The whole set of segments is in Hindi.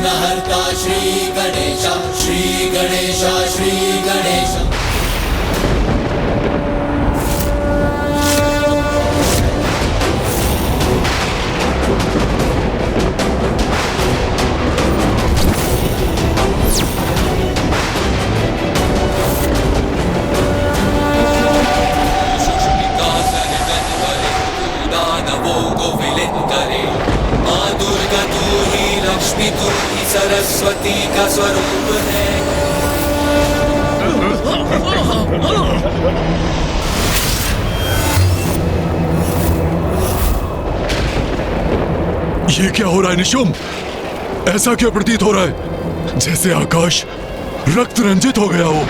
विघ्नहर्ता श्री गणेश, श्री गणेश, श्री गणेश। लक्ष्मी तू ही सरस्वती का स्वरूप है। ये क्या हो रहा है निशुम? ऐसा क्यों प्रतीत हो रहा है जैसे आकाश रक्त रंजित हो गया हो?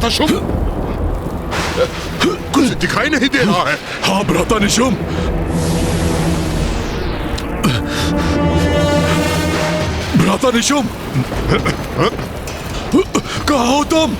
शुभ कुछ दिखाई नहीं दे रहा है। हाँ भ्राता निशुम, भ्राता निशुम, कहाँ हो तुम?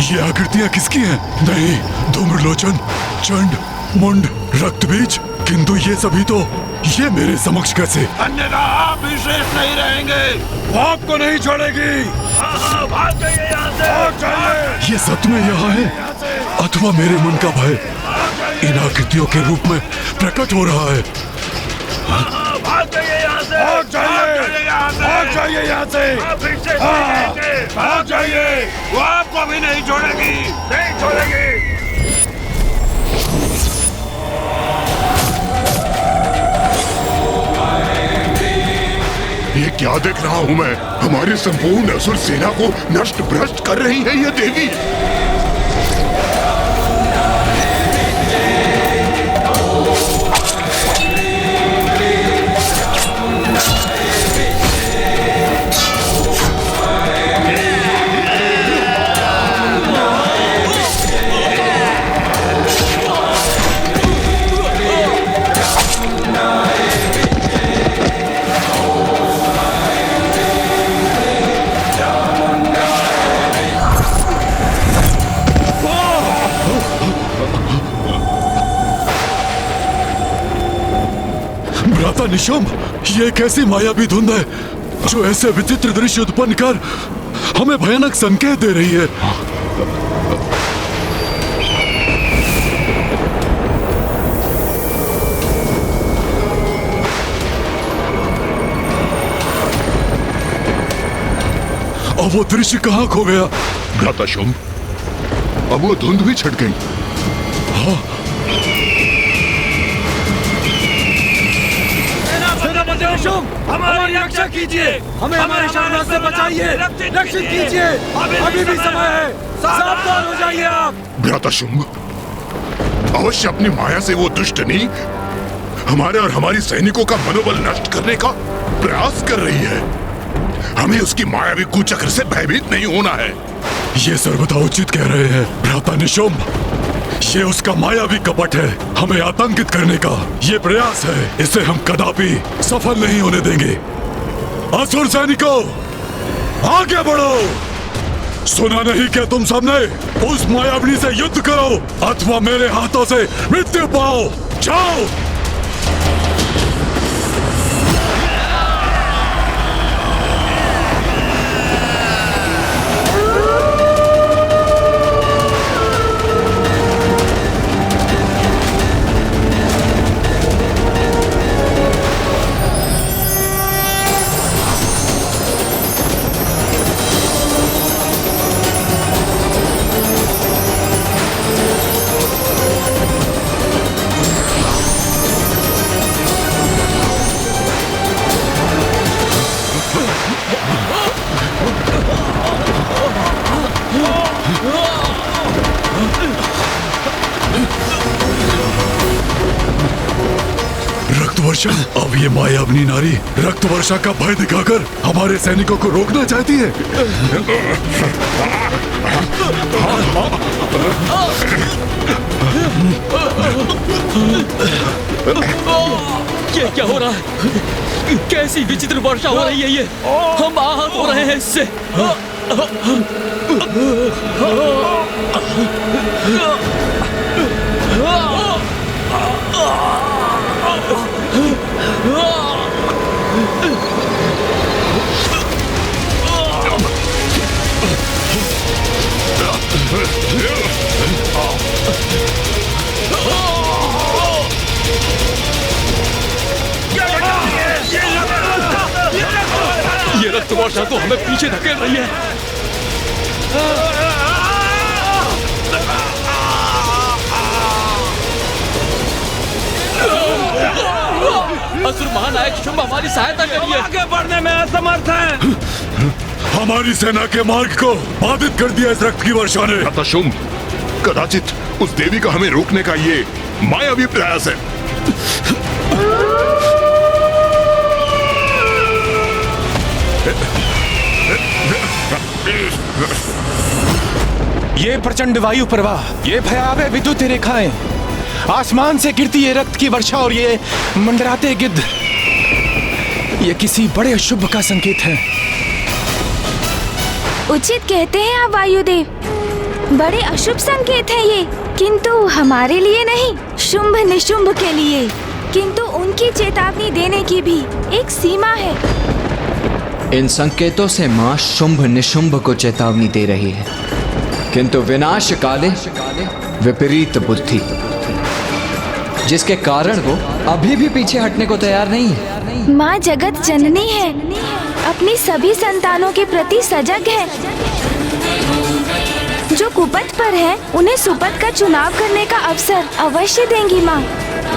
ये आकृतियां किसकी हैं? नहीं, धूम्रलोचन, चंड, मुंड, रक्तबीज, किंतु ये सभी तो ये मेरे समक्ष कैसे? अन्यथा आप भी श्रेष्ठ नहीं रहेंगे। वो आपको नहीं छोड़ेगी। हाँ, भाग जाइए यहाँ से। भाग जाइए। ये सत्य में यहाँ है अथवा मेरे मन का भय इन आकृतियों के रूप में प्रकट हो रहा है? भाग जाइए यहाँ से। भाग जाइए, भाग जाइए यहाँ से। आप फिर से भाग जाइए। वो आपको भी नहीं छोड़ेगी, नहीं छोड़ेगी। ये क्या देख रहा हूँ मैं? हमारी संपूर्ण असुर सेना को नष्ट भ्रष्ट कर रही है ये देवी। भ्राता निशुम, ये कैसी मायावी धुंध है जो ऐसे विचित्र दृश्य उत्पन्न कर हमें भयानक संकेत दे रही है। अब वो दृश्य कहाँ खो गया? भ्राता शुम, अब वो धुंध भी छट गई। हाँ, हमारी रक्षा कीजिए, हमें हमारे शरणों से बचाइए, रक्षित कीजिए। अभी भी समय है, सावधान हो जाइए आप। भ्राता शुंभ, अवश्य अपनी माया से वो दुष्टनी हमारे और हमारी सैनिकों का मनोबल नष्ट करने का प्रयास कर रही है। हमें उसकी मायावी कुचक्र से भयभीत नहीं होना है। ये सर्वथा उचित कह रहे हैं भ्राता निशुंभ। ये उसका मायावी कपट है, हमें आतंकित करने का ये प्रयास है। इसे हम कदापि सफल नहीं होने देंगे। असुर सैनिकों, आगे बढ़ो। सुना नहीं क्या तुम सबने? उस मायावी से युद्ध करो अथवा मेरे हाथों से मृत्यु पाओ। जाओ। रक्त वर्षा, अब ये मायावनी नारी रक्त वर्षा का भय दिखाकर हमारे सैनिकों को रोकना चाहती है। ये क्या हो रहा है? कैसी विचित्र वर्षा हो रही है ये? हम आहत हो रहे हैं इससे। ये रक्त वर्षा तो हमें पीछे धकेल रही है। असुर महानायक शुंभ हमारी सहायता करिए। आगे बढ़ने में असमर्थ है। हमारी सेना के मार्ग को बाधित कर दिया इस रक्त की वर्षा ने। अतः शुंभ, कदाचित उस देवी का हमें रोकने का ये मायावी प्रयास है। ये प्रचंड वायु प्रवाह, ये भयावह विद्युत रेखाएं, आसमान से गिरती ये रक्त की वर्षा और ये मंडराते गिद्ध, ये किसी बड़े अशुभ का संकेत है। उचित कहते हैं आप वायुदेव, बड़े अशुभ संकेत हैं ये, किंतु हमारे लिए नहीं, शुंभ निशुंभ के लिए। किंतु उनकी चेतावनी देने की भी एक सीमा है। इन संकेतों से मां शुंभ निशुंभ को चेतावनी दे रही है, किंतु विनाश काले विपरीत बुद्धि, जिसके कारण वो अभी भी पीछे हटने को तैयार नहीं है। माँ जगत जननी है, अपनी सभी संतानों के प्रति सजग है। जो कुपथ पर है उन्हें सुपथ का चुनाव करने का अवसर अवश्य देंगी माँ,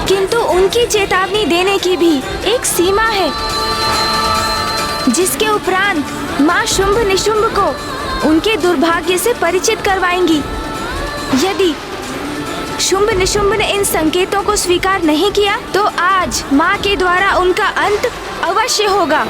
किंतु उनकी चेतावनी देने की भी एक सीमा है, जिसके उपरांत माँ शुंभ निशुंभ को उनके दुर्भाग्य से परिचित करवाएंगी। यदि शुंभ निशुंभ ने इन संकेतों को स्वीकार नहीं किया तो आज माँ के द्वारा उनका अंत अवश्य होगा।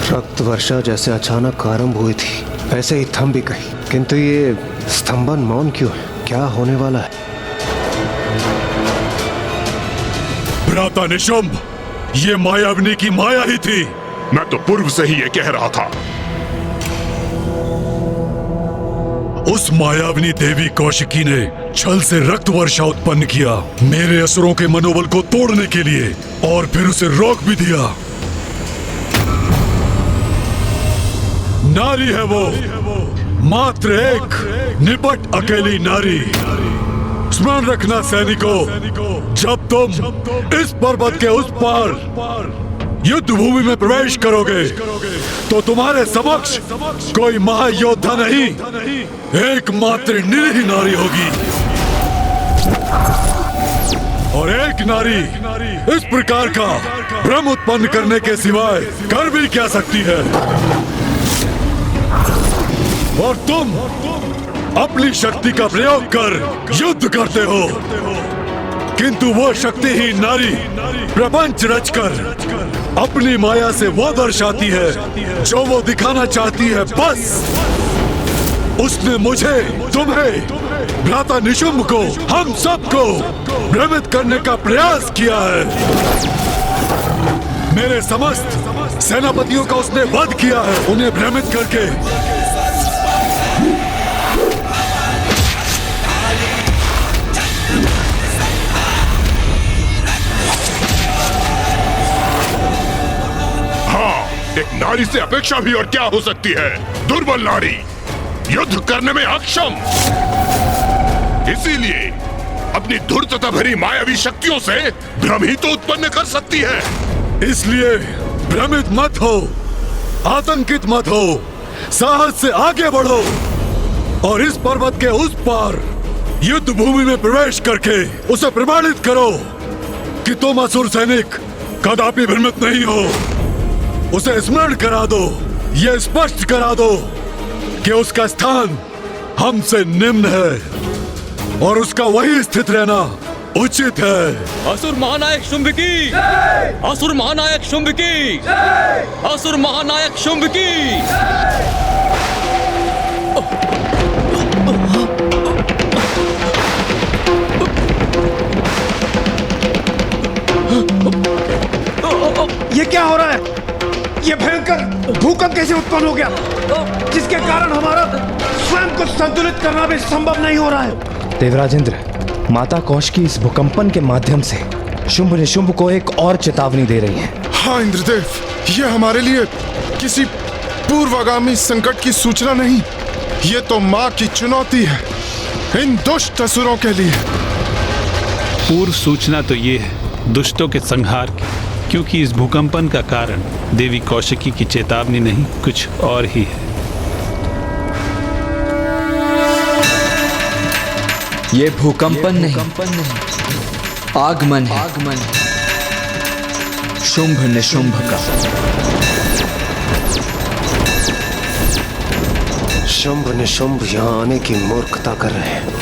रक्त वर्षा जैसे अचानक आरंभ हुई थी, ऐसे ही थम भी गई, किंतु ये स्तंभन मौन क्यों है? क्या होने वाला है? भ्राता निशुंभ, ये मायावनी की माया ही थी। मैं तो पूर्व से ही ये कह रहा था। उस मायावनी देवी कौशिकी ने छल से रक्त वर्षा उत्पन्न किया, मेरे असुरों के मनोबल को तोड़ने के लिए, और फिर उसे रोक भी दिया। नारी है वो, मात्र एक निपट अकेली नारी। स्मरण रखना सैनिकों, जब तुम इस पर्वत के उस पार युद्ध भूमि में प्रवेश करोगे तो तुम्हारे समक्ष कोई महायोद्धा नहीं, एकमात्र निरीह नारी होगी। और एक नारी इस प्रकार का भ्रम उत्पन्न करने के सिवाय कर भी क्या सकती है? और तुम अपनी शक्ति का प्रयोग कर युद्ध करते हो, किंतु वो शक्तिहीन नारी प्रपंच रचकर अपनी माया से वो दर्शाती है जो वो दिखाना चाहती है। बस उसने मुझे, तुम्हें, भ्राता निशुंभ को, हम सबको भ्रमित करने का प्रयास किया है। मेरे समस्त सेनापतियों का उसने वध किया है, उन्हें भ्रमित करके। एक नारी से अपेक्षा भी और क्या हो सकती है? दुर्बल नारी, युद्ध करने में अक्षम, इसीलिए अपनी धूर्तता भरी मायावी शक्तियों से भ्रम ही तो उत्पन्न कर सकती है। इसलिए भ्रमित मत हो, आतंकित मत हो, साहस से आगे बढ़ो और इस पर्वत के उस पार युद्ध भूमि में प्रवेश करके उसे प्रमाणित करो कि तुम असुर सैनिक कदापि भ्रमित नहीं हो। उसे स्मरण करा दो, ये स्पष्ट करा दो कि उसका स्थान हमसे निम्न है और उसका वही स्थित रहना उचित है। असुर महानायक शुंभ की, असुर महानायक शुंभ की, असुर महानायक शुंभ की। ये क्या हो रहा है? ये भयंकर भूकंप कैसे उत्पन्न हो गया जिसके कारण हमारा स्वयं को संतुलित करना भी संभव नहीं हो रहा है? देवराजेंद्र, माता कौश की इस भूकंपन के माध्यम से शुंभ निशुंभ को एक और चेतावनी दे रही है। हाँ इंद्रदेव, ये हमारे लिए किसी पूर्वागामी संकट की सूचना नहीं, ये तो माँ की चुनौती है इन दुष्ट असुरों के लिए। पूर्व सूचना तो ये है दुष्टों के संहार की, क्योंकि इस भूकंपन का कारण देवी कौशिकी की चेतावनी नहीं, कुछ और ही है। ये भूकंपन नहीं, आगमन है शुंभ निशुंभ का। शुंभ निशुंभ यहाँ आने की मूर्खता कर रहे हैं।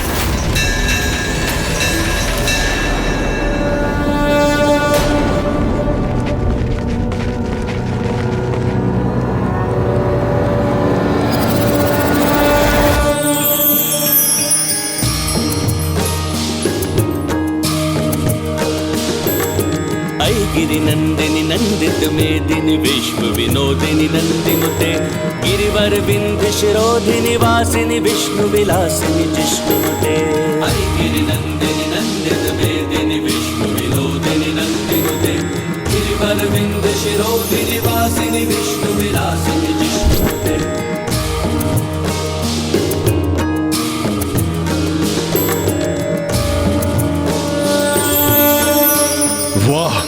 गिरिनंदिनी नंदित मेदिनी विश्व विनोदिनी नंदिनुते गिरिवर विंध्य शिरोधिनी वासिनी विष्णु विलासिनी जिष्णुते। गिरिनंदिनी नंदित मेदिनी विश्व विनोदिनी नंदिनुते गिरिवर विंध्य शिरोधिनी वासिनी विष्णु विलासिनी जिष्णुते। वाह,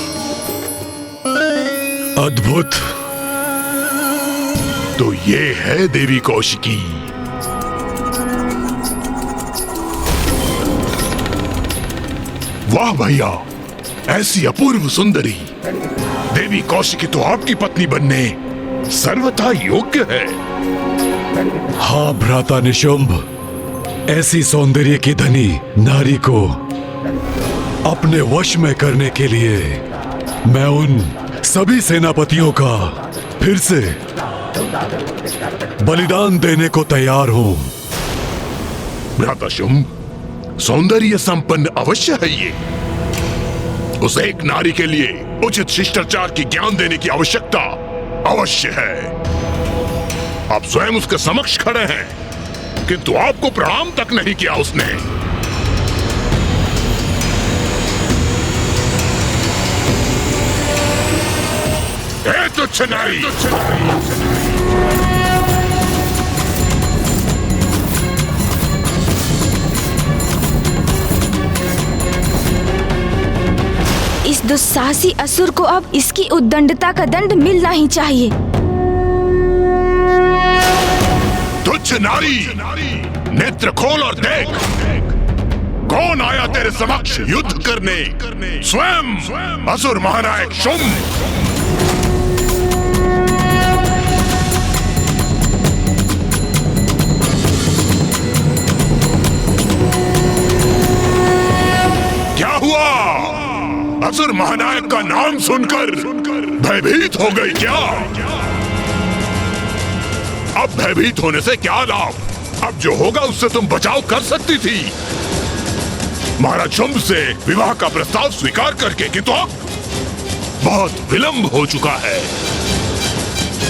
अद्भुत। तो ये है देवी कौशिकी। वाह भैया, ऐसी अपूर्व सुंदरी देवी कौशिकी तो आपकी पत्नी बनने सर्वथा योग्य है। हाँ भ्राता निशुंभ, ऐसी सौंदर्य की धनी नारी को अपने वश में करने के लिए मैं उन सभी सेनापतियों का फिर से बलिदान देने को तैयार हूं। भ्राता शुंभ, सौंदर्य संपन्न अवश्य है ये। उसे एक नारी के लिए उचित शिष्टाचार की ज्ञान देने की आवश्यकता अवश्य है। आप स्वयं उसके समक्ष खड़े हैं, किंतु आपको प्रणाम तक नहीं किया उसने। तुच्छ नारी, इस दुस्साहसी असुर को अब इसकी उद्दंडता का दंड मिलना ही चाहिए। तुच्छ नारी, नेत्र खोल और देख, कौन आया तेरे समक्ष युद्ध करने? स्वयं असुर महानायक शुंभ। क्या हुआ? असुर महानायक का नाम सुनकर भयभीत हो गई क्या? अब भयभीत होने से क्या लाभ? अब जो होगा उससे तुम बचाव कर सकती थी। महाराज शुंभ से विवाह का प्रस्ताव स्वीकार करके, किंतु अब बहुत विलंब हो चुका है।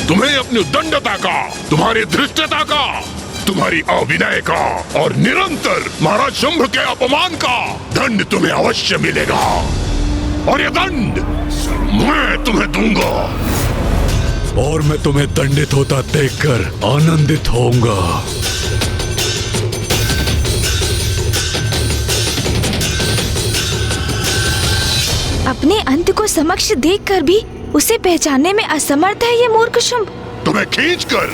तुम्हें अपनी उद्दंडता का, तुम्हारी धृष्टता का, तुम्हारी अविनय का और निरंतर महाराज शुंभ के अपमान का दंड तुम्हें अवश्य मिलेगा, और यह दंड मैं तुम्हें दूंगा। और मैं तुम्हें दंडित होता देखकर आनंदित होऊंगा। अपने अंत को समक्ष देखकर भी उसे पहचानने में असमर्थ है ये मूर्ख शुंभ। तुम्हें खींचकर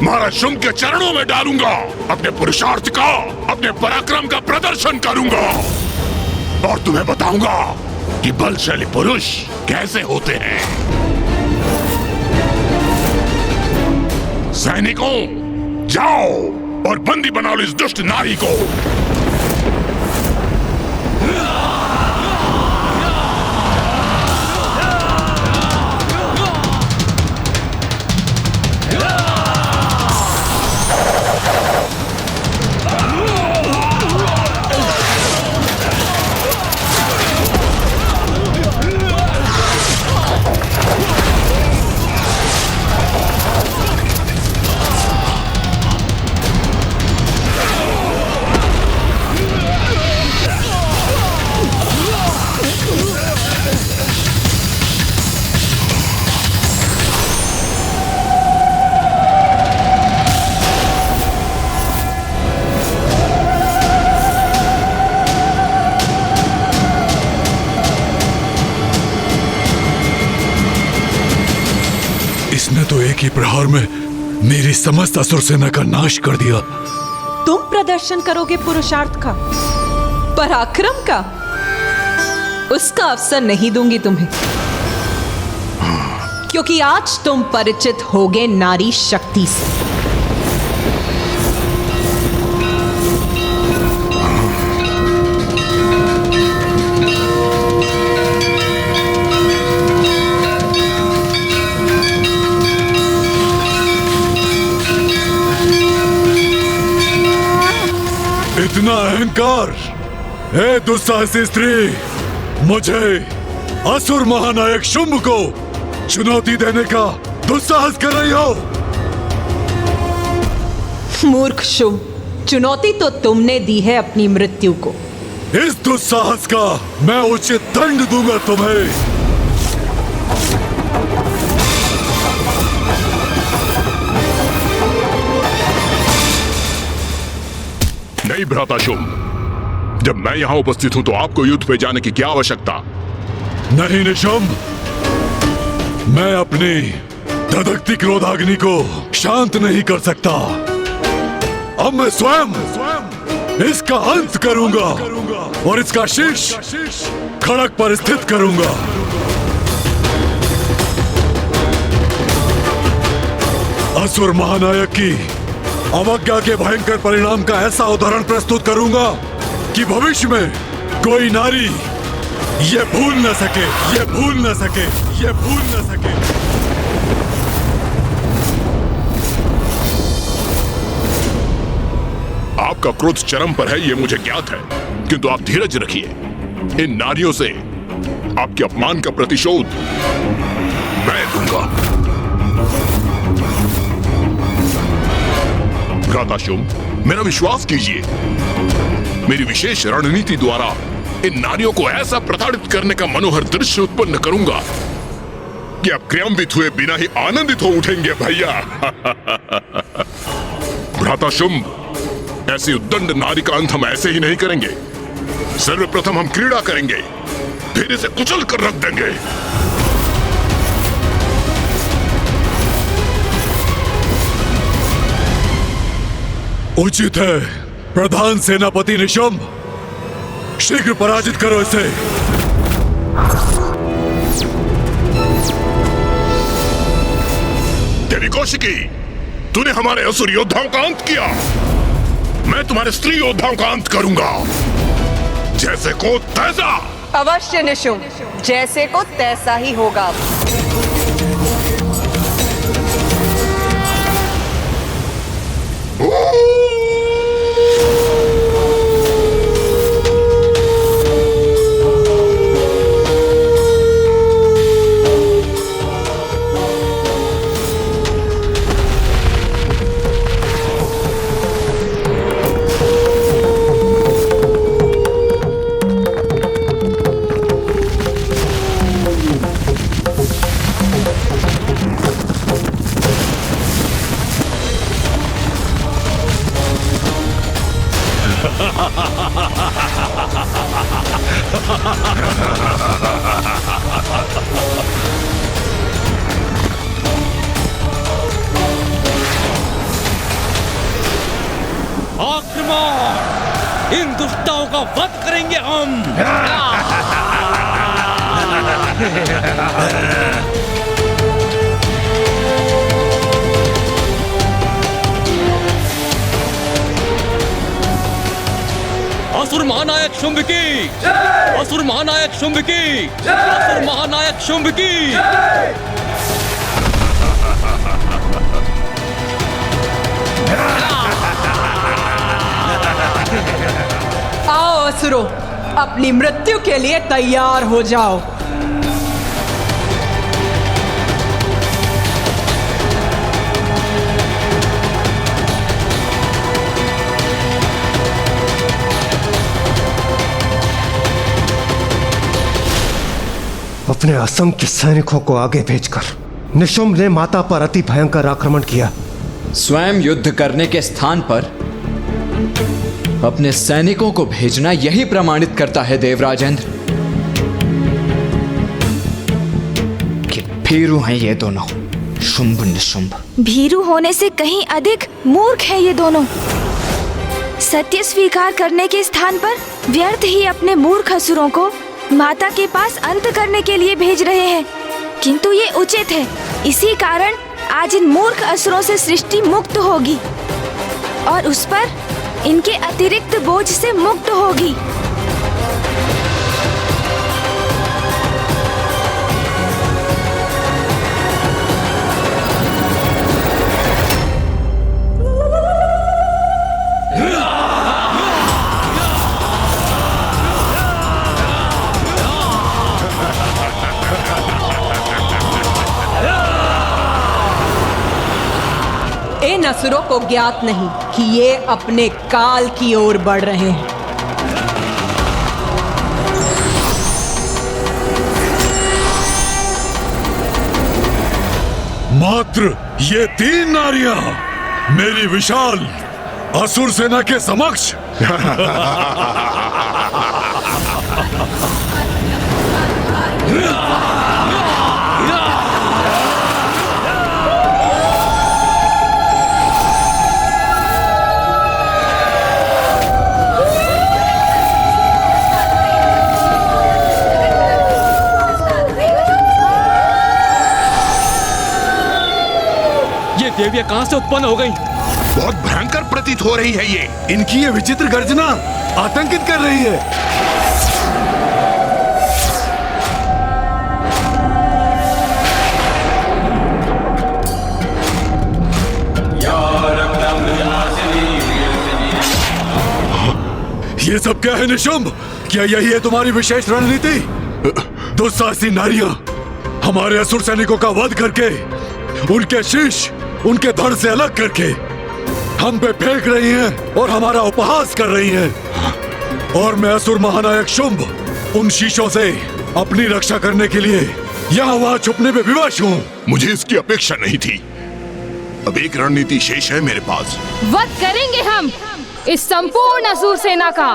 महाराज शुंभ के चरणों में डालूंगा, अपने पुरुषार्थ का, अपने पराक्रम का प्रदर्शन करूंगा और तुम्हें बताऊंगा कि बलशाली पुरुष कैसे होते हैं। सैनिकों, जाओ और बंदी बना लो इस दुष्ट नारी को। इसने तो एक ही प्रहार में मेरी समस्त असुर सेना का नाश कर दिया। तुम प्रदर्शन करोगे पुरुषार्थ का, पराक्रम का? उसका अवसर नहीं दूंगी तुम्हें, क्योंकि आज तुम परिचित होगे नारी शक्ति से। इतना अहंकार! हे दुस्साहसी स्त्री, मुझे असुर महानायक शुंभ को चुनौती देने का दुस्साहस कर रही हो? मूर्ख शुंभ, चुनौती तो तुमने दी है अपनी मृत्यु को। इस दुस्साहस का मैं उचित दंड दूंगा तुम्हें। नहीं भ्राता शुंभ, जब मैं यहां उपस्थित हूं तो आपको युद्ध पे जाने की क्या आवश्यकता? नहीं निशुंभ, मैं अपनी धधकती क्रोधाग्नि को शांत नहीं कर सकता। अब मैं स्वयं इसका अंत करूंगा और इसका शीश खड़क पर स्थित करूंगा। असुर महानायक की अवज्ञा के भयंकर परिणाम का ऐसा उदाहरण प्रस्तुत करूंगा कि भविष्य में कोई नारी ये भूल न सके, ये भूल न सके, ये भूल न सके। आपका क्रोध चरम पर है, ये मुझे ज्ञात है, किंतु आप धीरज रखिए। इन नारियों से आपके अपमान का प्रतिशोध मैं दूंगा। भ्राता शुंभ, मेरा विश्वास कीजिए, मेरी विशेष रणनीति द्वारा इन नारियों को ऐसा प्रताड़ित करने का मनोहर दृश्य उत्पन्न करूंगा कि आप क्रियान्वित हुए बिना ही आनंदित हो उठेंगे भैया। भ्राता शुंभ, ऐसी उद्दंड नारी का अंत हम ऐसे ही नहीं करेंगे। सर्वप्रथम हम क्रीड़ा करेंगे, फिर इसे कुचल कर रख देंगे। उचित है प्रधान सेनापति निशुंभ, शीघ्र पराजित करो इसे। देवी कौशिकी, तूने हमारे असुर योद्धाओं का अंत किया, मैं तुम्हारे स्त्री योद्धाओं का अंत करूंगा। जैसे को तैसा। अवश्य निशुंभ, जैसे को तैसा ही होगा। इन दुष्टों का वध करेंगे हम। असुर महानायक शुंभ की, असुर महानायक शुंभ की, असुर महानायक शुंभ की। आओ असुरों, अपनी मृत्यु के लिए तैयार हो जाओ। अपने असंख्य सैनिकों को आगे भेजकर निशुंभ ने माता पर अति भयंकर आक्रमण किया। स्वयं युद्ध करने के स्थान पर अपने सैनिकों को भेजना यही प्रमाणित करता है देवराजेंद्र कि भीरू हैं ये दोनों, शुंभ निशुंभ। भीरू होने से कहीं अधिक मूर्ख हैं ये दोनों। सत्य स्वीकार करने के स्थान पर व्यर्थ ही अपने मूर्ख असुरों को माता के पास अंत करने के लिए भेज रहे हैं, किंतु ये उचित है। इसी कारण आज इन मूर्ख असुरों से सृष्टि मुक्त होगी और उस पर इनके अतिरिक्त बोझ से मुक्त होगी। इन असुरों को ज्ञात नहीं कि ये अपने काल की ओर बढ़ रहे हैं। मात्र ये 3 नारियां मेरी विशाल असुर सेना के समक्ष देवियां कहां से उत्पन्न हो गई? बहुत भयंकर प्रतीत हो रही है ये। इनकी ये विचित्र गर्जना आतंकित कर रही है। ये सब क्या है निशुंभ? क्या यही है तुम्हारी विशेष रणनीति? दुस्साहसी नारियां हमारे असुर सैनिकों का वध करके उनके शीश उनके धड़ से अलग करके हम पे फेंक रही हैं और हमारा उपहास कर रही हैं। और मैं असुर महानायक शुंभ उन शीशों से अपनी रक्षा करने के लिए यहाँ वहाँ छुपने में विवश हूँ। मुझे इसकी अपेक्षा नहीं थी। अब एक रणनीति शेष है मेरे पास। वध करेंगे हम इस संपूर्ण असुर सेना का।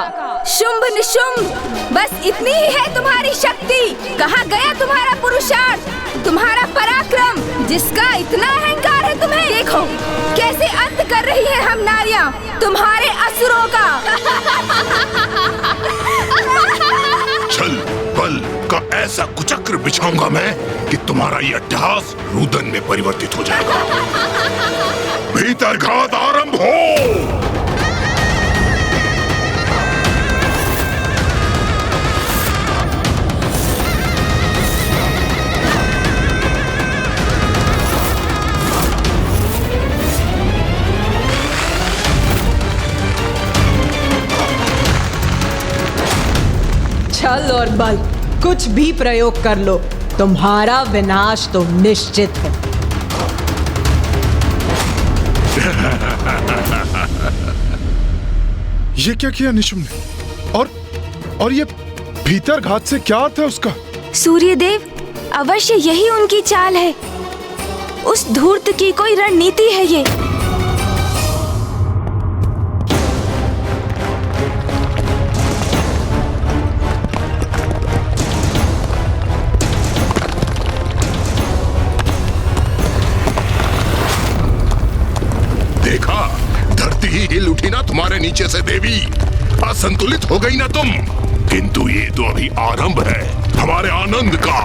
शुंभ निशुंभ, बस इतनी ही है तुम्हारी शक्ति। कहाँ गया तुम्हारा पुरुषार्थ, तुम्हारा पराक्रम, जिसका इतना अहंकार है तुम्हें? देखो कैसे अंत कर रही है हम नारियां तुम्हारे असुरों का। छल बल का ऐसा कुचक्र बिछाऊंगा मैं कि तुम्हारा ये अट्टहास रुदन में परिवर्तित हो जाएगा। भीतर घात आरंभ हो। छल और बल कुछ भी प्रयोग कर लो, तुम्हारा विनाश तो निश्चित है। ये क्या किया निशुंभ ने? और ये भीतर घात से क्या अर्थ है उसका? सूर्यदेव, अवश्य यही उनकी चाल है। उस धूर्त की कोई रणनीति है ये। देखा, धरती ही हिल उठी ना तुम्हारे नीचे से देवी। असंतुलित हो गई ना तुम। किंतु ये तो अभी आरंभ है हमारे आनंद का।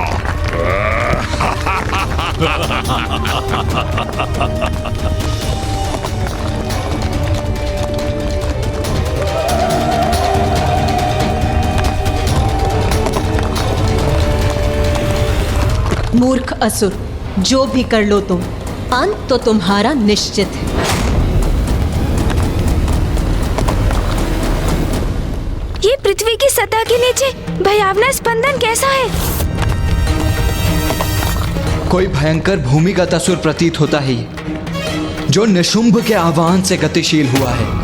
मूर्ख असुर, जो भी कर लो तुम, अंत तो तुम्हारा निश्चित है। ये पृथ्वी की सतह के नीचे भयावना स्पंदन कैसा है? कोई भयंकर भूमिगत असुर प्रतीत होता है जो निशुंभ के आह्वान से गतिशील हुआ है।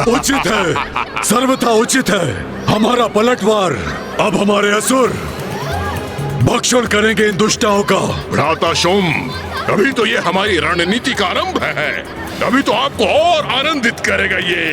उचित है, सर्वथा उचित है। हमारा पलटवार अब हमारे असुर भक्षण करेंगे इन दुष्टाओं का। भ्राता शुंभ, अभी तो ये हमारी रणनीति का आरंभ है। अभी तो आपको और आनंदित करेगा ये।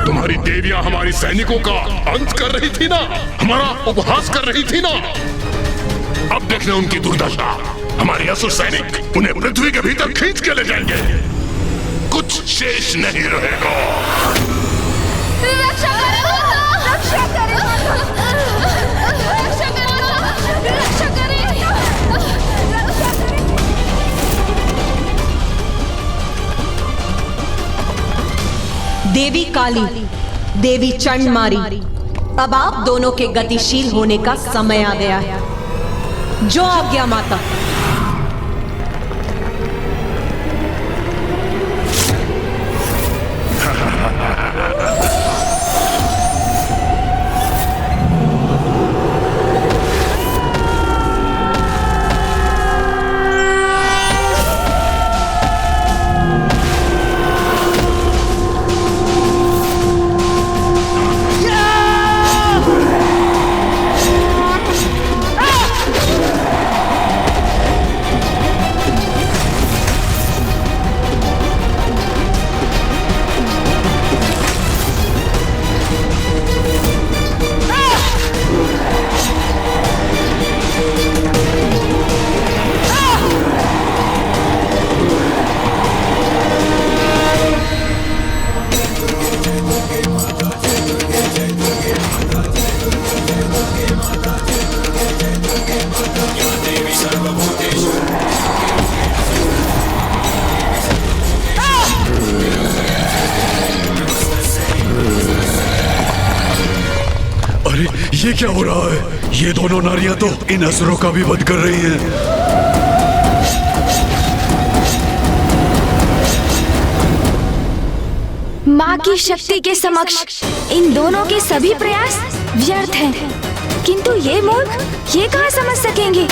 तुम्हारी देवियां हमारी सैनिकों का अंत कर रही थी ना, हमारा उपहास कर रही थी ना। अब देखना उनकी दुर्दशा। हमारे असुर सैनिक उन्हें पृथ्वी के भीतर खींच के ले जाएंगे, कुछ शेष नहीं रहेगा। रक्षा करें, रक्षा करें, रक्षा करें, रक्षा करें। देवी काली, देवी चंडमारी, अब आप दोनों के गतिशील होने का समय आ गया है। जो आज्ञा माता। ये क्या हो रहा है? ये दोनों नारियां तो इन असुरों का भी वध कर रही हैं। माँ की शक्ति के समक्ष इन दोनों के सभी प्रयास व्यर्थ हैं। किंतु ये मूर्ख ये कहाँ समझ सकेंगे?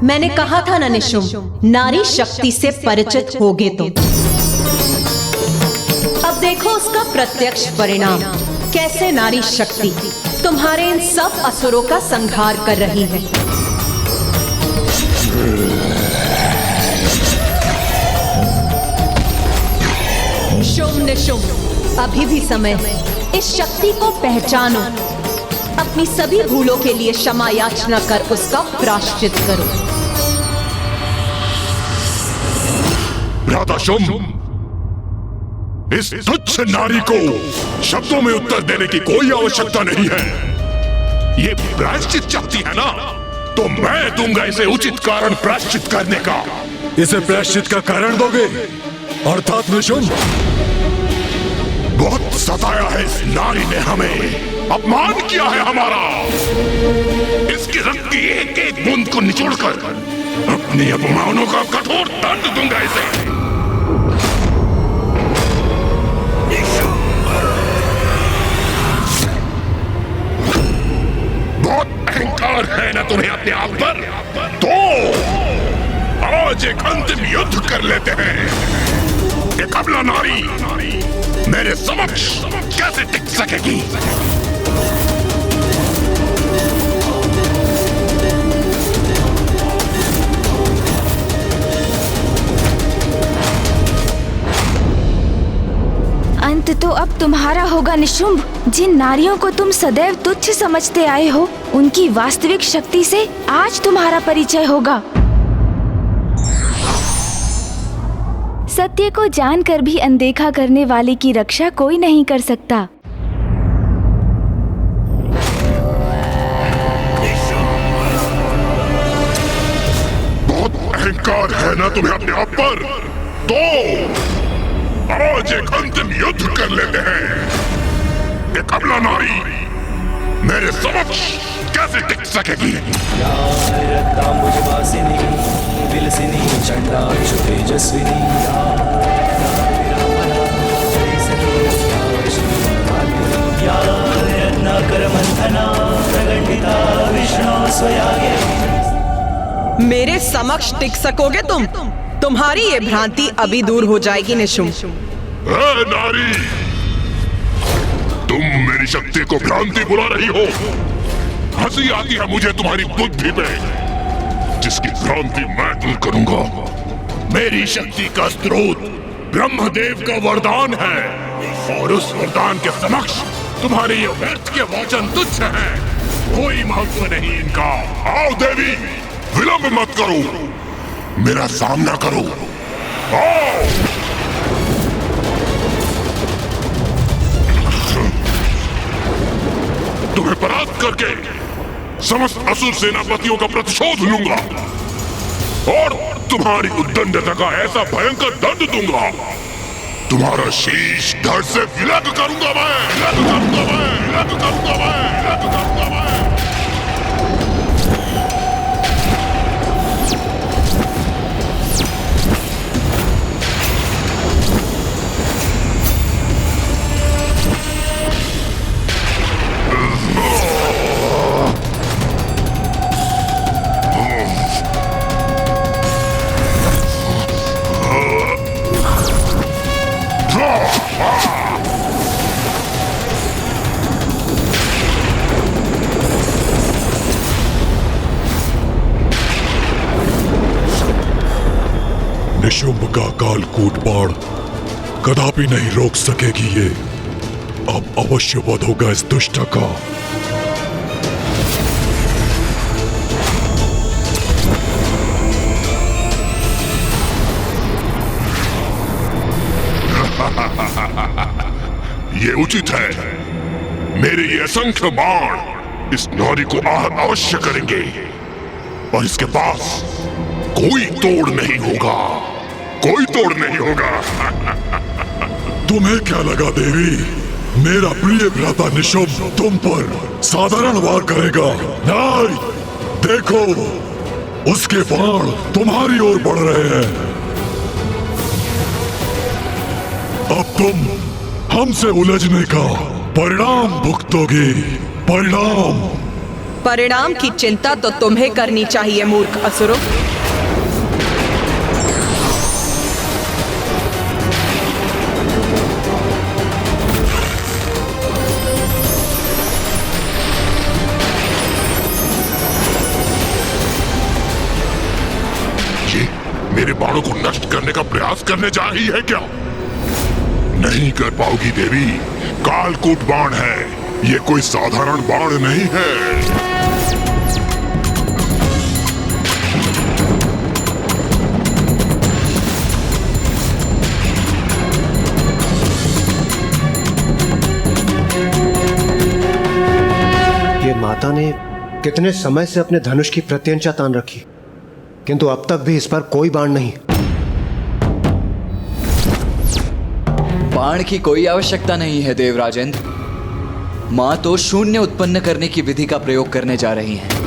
मैंने कहा था ना निशुंभ, नारी शक्ति से परिचित होगे तुम। अब देखो उसका प्रत्यक्ष परिणाम, कैसे नारी शक्ति तुम्हारे इन सब असुरों का संहार कर रही है। निशुंभ, अभी भी समय है। इस शक्ति को पहचानो, अपनी सभी भूलों के लिए क्षमा याचना कर उसका प्रायश्चित करो। भ्राता शुंभ, इस तुच्छ नारी को शब्दों में उत्तर देने की कोई आवश्यकता नहीं है। ये प्रायश्चित चाहती है ना, तो मैं दूंगा इसे उचित कारण प्रायश्चित करने का। इसे प्रायश्चित का कारण दोगे? अर्थात निशुंभ, बहुत सताया है इस नारी ने हमें, अपमान किया है हमारा। इसके रक्त की एक एक बूंद को निचोड़कर अपने अपमानों का कठोर दंड दूंगा इसे। बहुत अहंकार है ना तुम्हें अपने आप पर? तो आज एक अंतिम युद्ध कर लेते हैं। एक अबला नारी मेरे समक्ष कैसे टिक सकेगी? अंत तो अब तुम्हारा होगा निशुंभ। जिन नारियों को तुम सदैव तुच्छ समझते आए हो, उनकी वास्तविक शक्ति से आज तुम्हारा परिचय होगा। सत्य को जानकर भी अनदेखा करने वाले की रक्षा कोई नहीं कर सकता। बहुत अहंकार है ना तुम्हें अपने आप पर? तो आज एक अंतिम युद्ध कर लेते हैं। एक अबला नारी मेरे समक्ष कैसे टिक सकेगी? मेरे समक्ष टिक सकोगे तुम? तुम्हारी ये भ्रांति अभी दूर हो जाएगी निशुंभ। नारी, तुम मेरी शक्ति को भ्रांति बुला रही हो। हंसी आती है मुझे तुम्हारी बुद्धि पे, जिसकी भ्रांति मैं दूर करूंगा। मेरी शक्ति का स्रोत ब्रह्मदेव का वरदान है, और उस वरदान के समक्ष तुम्हारे ये व्यर्थ के वचन तुच्छ हैं। कोई महत्व नहीं इनका। आओ देवी, विलंब मत करो, मेरा सामना करो। आओ। तुम्हें परास्त करके समस्त असुर सेनापतियों का प्रतिशोध लूंगा, और तुम्हारी उद्दंडता का ऐसा भयंकर दंड दूंगा, तुम्हारा शीश धड़ से विलग करूंगा मैं, विलग करूंगा मैं, विलग करूंगा मैं, विलग करूंगा मैं। निशुंभ का कालकूट बाण कदापि नहीं रोक सकेगी ये। अब अवश्य वध होगा इस दुष्ट का। ये उचित है। मेरे ये असंख्य बाण इस नारी को आहत अवश्य करेंगे, और इसके पास कोई तोड़ नहीं होगा, कोई तोड़ नहीं होगा। तुम्हें क्या लगा देवी, मेरा प्रिय भ्राता निशुंभ तुम पर साधारण वार करेगा? नहीं, देखो उसके बाण तुम्हारी ओर बढ़ रहे हैं। अब तुम हमसे उलझने का परिणाम भुगतोगे। परिणाम। परिणाम की चिंता तो तुम्हें करनी चाहिए मूर्ख असुरों। ये मेरे बाणों को नष्ट करने का प्रयास करने जा रही है क्या? नहीं कर पाओगी देवी। कालकूट बाण है, ये कोई साधारण बाण नहीं है। ये माता ने कितने समय से अपने धनुष की प्रत्यंचा तान रखी, किंतु अब तक भी इस पर कोई बाण नहीं। बाण की कोई आवश्यकता नहीं है देवराजेंद्र। मां तो शून्य उत्पन्न करने की विधि का प्रयोग करने जा रही हैं।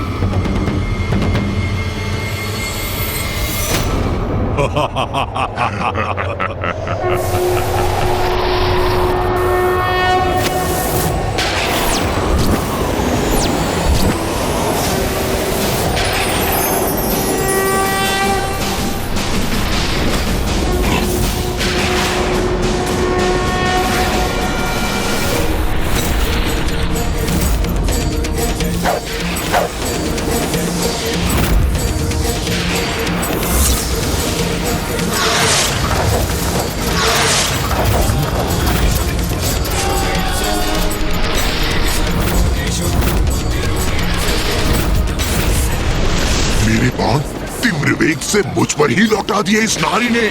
मेरे बाण तीव्र वेग से मुझ पर ही लौटा दिए इस नारी ने।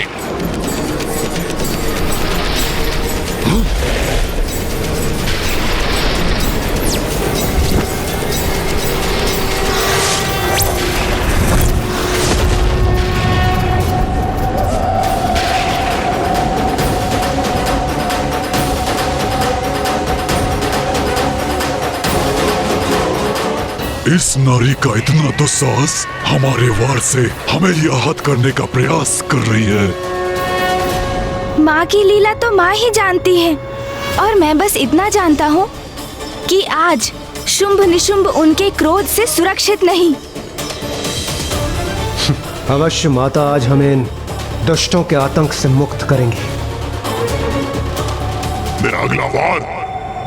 इस नारी का इतना दुस्साहस हमारे वार से हमें ही आहत करने का प्रयास कर रही है। माँ की लीला तो माँ ही जानती है, और मैं बस इतना जानता हूँ कि आज शुंभ निशुंभ उनके क्रोध से सुरक्षित नहीं। अवश्य माता आज हमें इन दुष्टों के आतंक से मुक्त करेंगी। मेरा अगला वार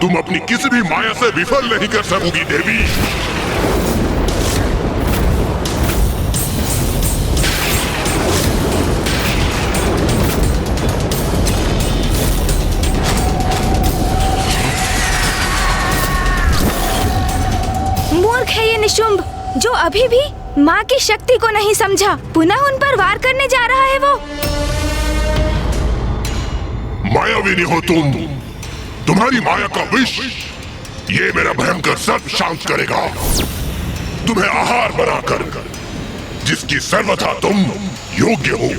तुम अपनी किसी भी माया से विफल नहीं कर सकोगी देवी। मूर्ख है ये निशुंभ, जो अभी भी माँ की शक्ति को नहीं समझा। पुनः उन पर वार करने जा रहा है वो। मायाविनी हो तुम, तुम्हारी माया का विष ये मेरा भयंकर सर्प शांत करेगा। तुम्हें आहार बनाकर जिसकी सर्वथा तुम योग्य हो।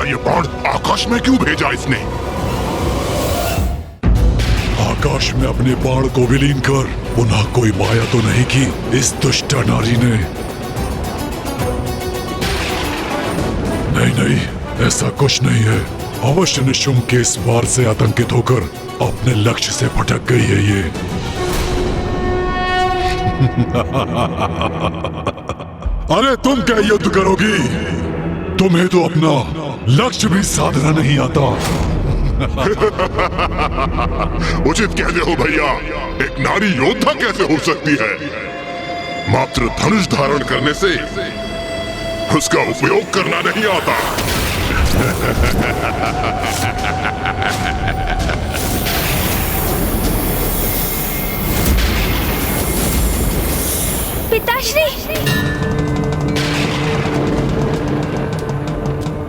ये बाण आकाश में क्यों भेजा इसने? आकाश में अपने बाण को विलीन कर पुनः कोई माया तो नहीं की इस दुष्ट नारी ने? नहीं, ऐसा कुछ नहीं है। अवश्य निशुंभ के इस वार से आतंकित होकर अपने लक्ष्य से भटक गई है ये। अरे तुम क्या युद्ध करोगी? तुम्हें तो अपना लक्ष्य भी साधना नहीं आता। उचित कहते हो भैया, एक नारी योद्धा कैसे हो सकती है? मात्र धनुष धारण करने से उसका उपयोग करना नहीं आता। पिताश्री।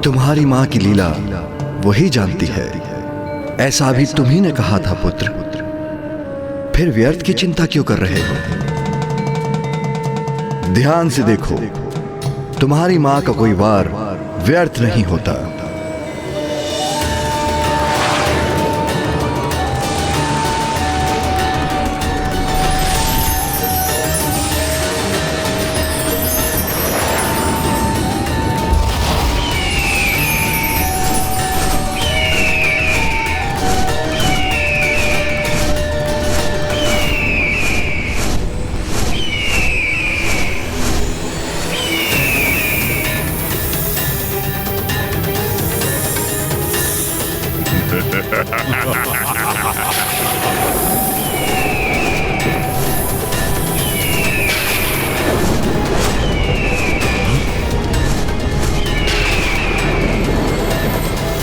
तुम्हारी माँ की लीला वही जानती है, ऐसा भी तुम्ही ने कहा था पुत्र। फिर व्यर्थ की चिंता क्यों कर रहे हो? ध्यान से देखो, तुम्हारी माँ का कोई वार व्यर्थ नहीं होता।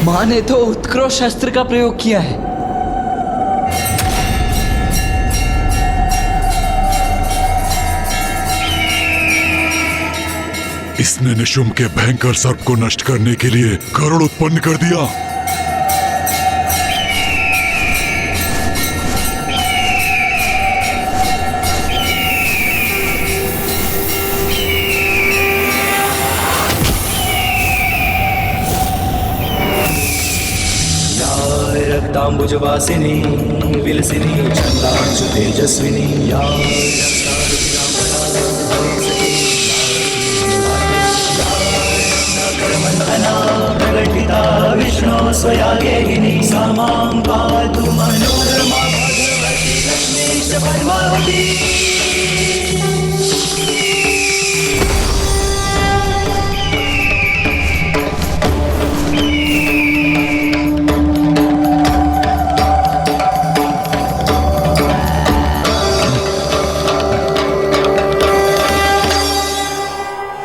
मां ने तो उत्कृष्ट अस्त्र का प्रयोग किया है। इसने निशुम्भ के भयंकर सर्प को नष्ट करने के लिए गरुड़ उत्पन्न कर दिया। रक्तांबुजवासिनी विलसिनी चंदांशु तेजस्विनी या प्रकटिता विष्णु स्वया गेहिनी सा मां पातु मनोरमा भगवती लक्ष्मी च पद्मावती।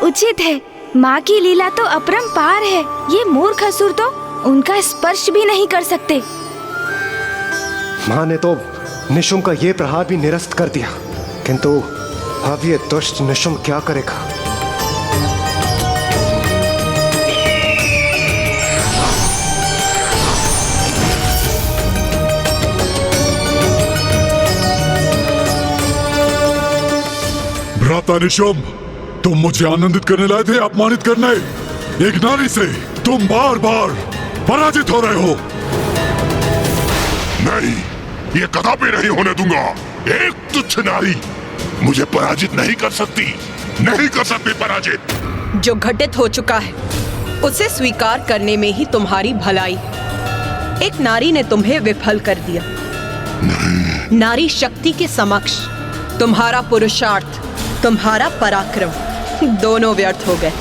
उचित है, माँ की लीला तो अपरंपार है। ये मूर्ख असुर तो उनका स्पर्श भी नहीं कर सकते। माँ ने तो निशुम्भ का ये प्रहार भी निरस्त कर दिया, किंतु अब ये दुष्ट निशुम्भ क्या करेगा? भ्राता निशुम्भ, तुम मुझे आनंदित करने लाए थे, अपमानित करने। एक नारी से तुम बार बार पराजित हो रहे हो। नहीं, ये कदापि नहीं होने दूंगा। एक तुच्छ नारी मुझे पराजित नहीं कर सकती, नहीं कर सकती पराजित। जो घटित हो चुका है उसे स्वीकार करने में ही तुम्हारी भलाई। एक नारी ने तुम्हें विफल कर दिया। नारी शक्ति के समक्ष तुम्हारा पुरुषार्थ, तुम्हारा पराक्रम दोनों व्यर्थ हो गए।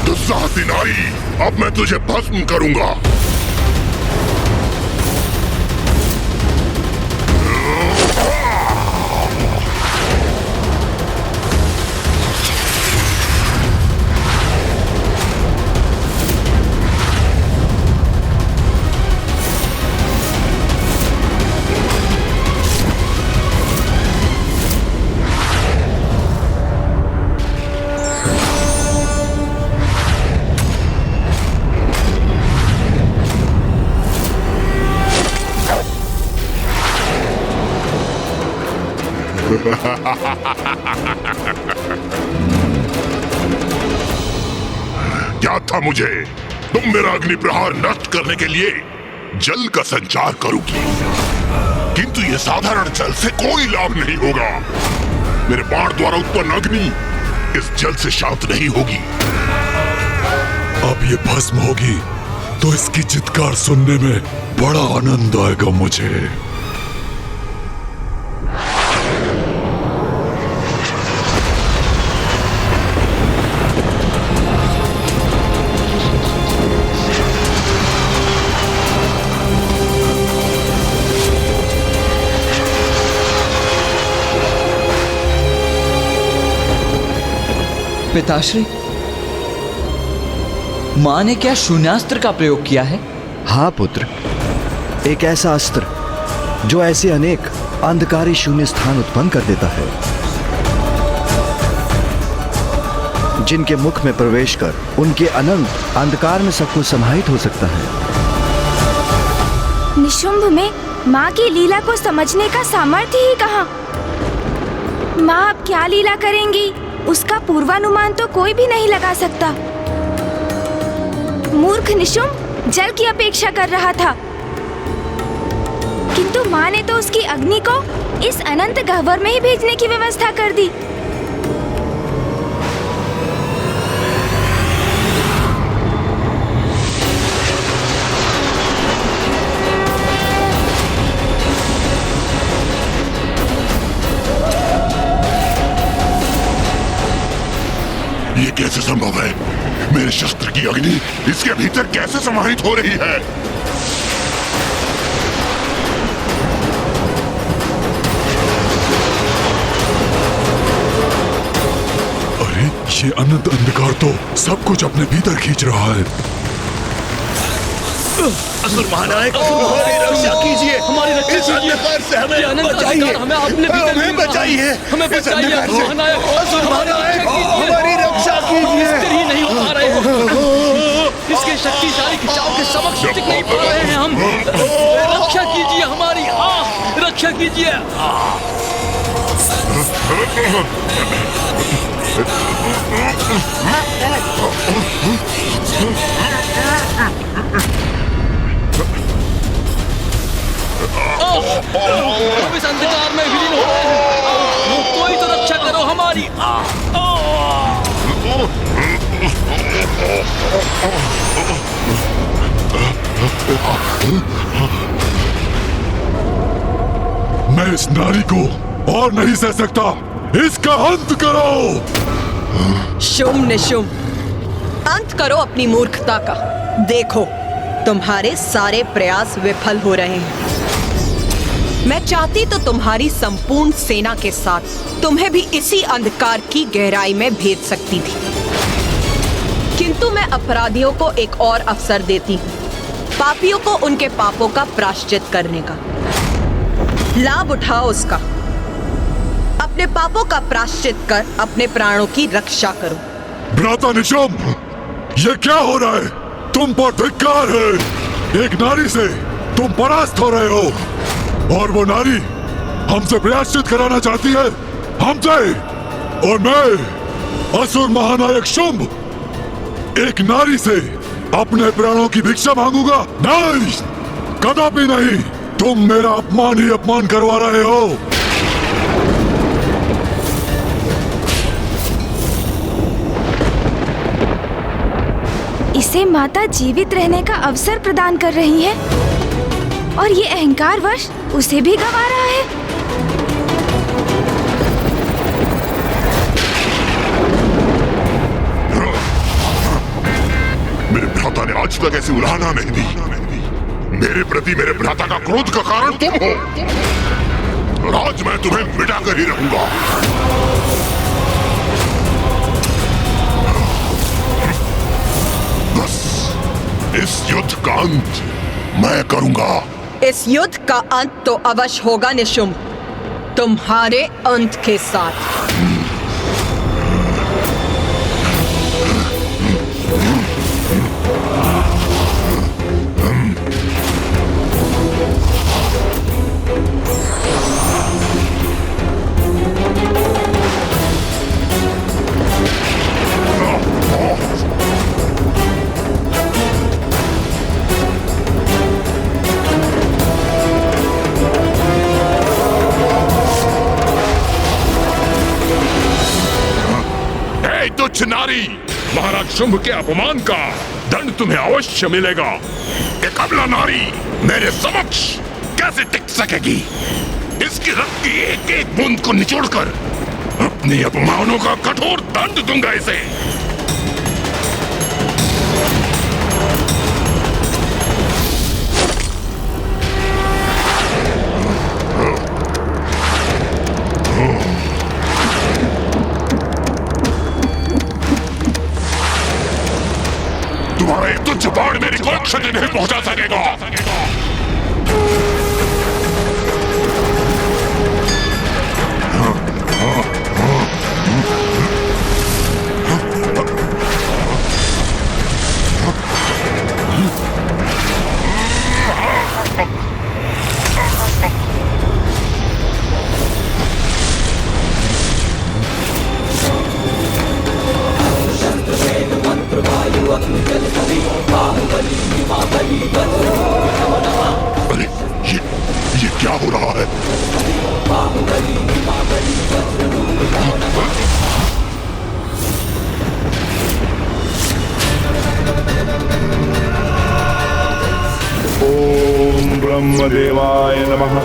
दुस्साहसी नारी, अब मैं तुझे भस्म करूंगा। क्या था मुझे? तुम मेरा अग्नि प्रहार नष्ट करने के लिए जल का संचार करोगी, किंतु ये साधारण जल से कोई लाभ नहीं होगा। मेरे बाण द्वारा उत्पन्न अग्नि इस जल से शांत नहीं होगी। अब ये भस्म होगी तो इसकी चित्कार सुनने में बड़ा आनंद आएगा मुझे। पिताश्री, मां ने क्या शून्यास्त्र का प्रयोग किया है? हाँ पुत्र, एक ऐसा अस्त्र जो ऐसे अनेक अंधकारी शून्य स्थान उत्पन्न कर देता है। जिनके मुख में प्रवेश कर उनके अनंत अंधकार में सब कुछ समाहित हो सकता है। निशुंभ में माँ की लीला को समझने का सामर्थ्य ही कहाँ? माँ अब क्या लीला करेंगी, उसका पूर्वानुमान तो कोई भी नहीं लगा सकता। मूर्ख निशुंभ जल की अपेक्षा कर रहा था, किंतु माँ ने तो उसकी अग्नि को इस अनंत गह्वर में ही भेजने की व्यवस्था कर दी। ये कैसे संभव है? मेरे शस्त्र की अग्नि इसके भीतर कैसे समाहित हो रही है? अरे ये अनंत अंधकार तो सब कुछ अपने भीतर खींच रहा है। असुर महानायक, हमारी रक्षा कीजिए, हमारी रक्षा कीजिए, से हमें बचाइए, हमें अपने हमें बचाइए, हमें बचाइए महानायक, असुर महानायक, हमारी रक्षा कीजिए। ही नहीं हो पा रहे हैं, इसके शक्तिशाली खिंचाव के समक्ष टिक नहीं पा रहे हैं हम। रक्षा कीजिए हमारी, रक्षा कीजिए। हम इस अंधकार में विलीन हो रहे हैं, कोई तो रक्षा करो हमारी। मैं इस नारी को और नहीं सह सकता, इसका अंत करो। शुंभ निशुंभ, अंत करो अपनी मूर्खता का। देखो, तुम्हारे सारे प्रयास विफल हो रहे हैं। मैं चाहती तो तुम्हारी संपूर्ण सेना के साथ तुम्हें भी इसी अंधकार की गहराई में भेज सकती थी, किंतु मैं अपराधियों को एक और अवसर देती हूँ, पापियों को उनके पापों का प्रायश्चित करने का। लाभ उठाओ उसका, अपने पापों का प्रायश्चित कर अपने प्राणों की रक्षा करो। भ्राता निशुंभ, ये क्या हो रहा है? तुम पर धिक्कार है। एक नारी से तुम परास्त हो रहे हो, और वो नारी हमसे प्रायश्चित कराना चाहती है, हमसे। और मैं असुर महानायक शुंभ एक नारी से अपने प्राणों की भिक्षा मांगूंगा? नहीं, कदापि नहीं। तुम मेरा अपमान ही अपमान करवा रहे हो। इसे माता जीवित रहने का अवसर प्रदान कर रही है, और ये अहंकारवश उसे भी गंवा रहा है। मेरे भ्राता ने आज तक ऐसी उलाहना नहीं दी। मेरे प्रति मेरे भ्राता का क्रोध का कारण तुम हो, और आज मैं तुम्हें मिटा कर ही रहूंगा। बस इस युद्ध का अंत मैं करूंगा। इस युद्ध का अंत तो अवश्य होगा निशुंभ, तुम्हारे अंत के साथ। तुच्छ नारी, महाराज शुंभ के अपमान का दंड तुम्हें अवश्य मिलेगा। एक अबला नारी मेरे समक्ष कैसे टिक सकेगी? इसकी रक्त की एक एक बूंद को निचोड़कर अपने अपमानों का कठोर दंड दूंगा इसे। तुम्हारा एक तुच्छ बाण मेरी कोई क्षति नहीं पहुंचा सकेगा। ब्रह्मदेवाय नमः।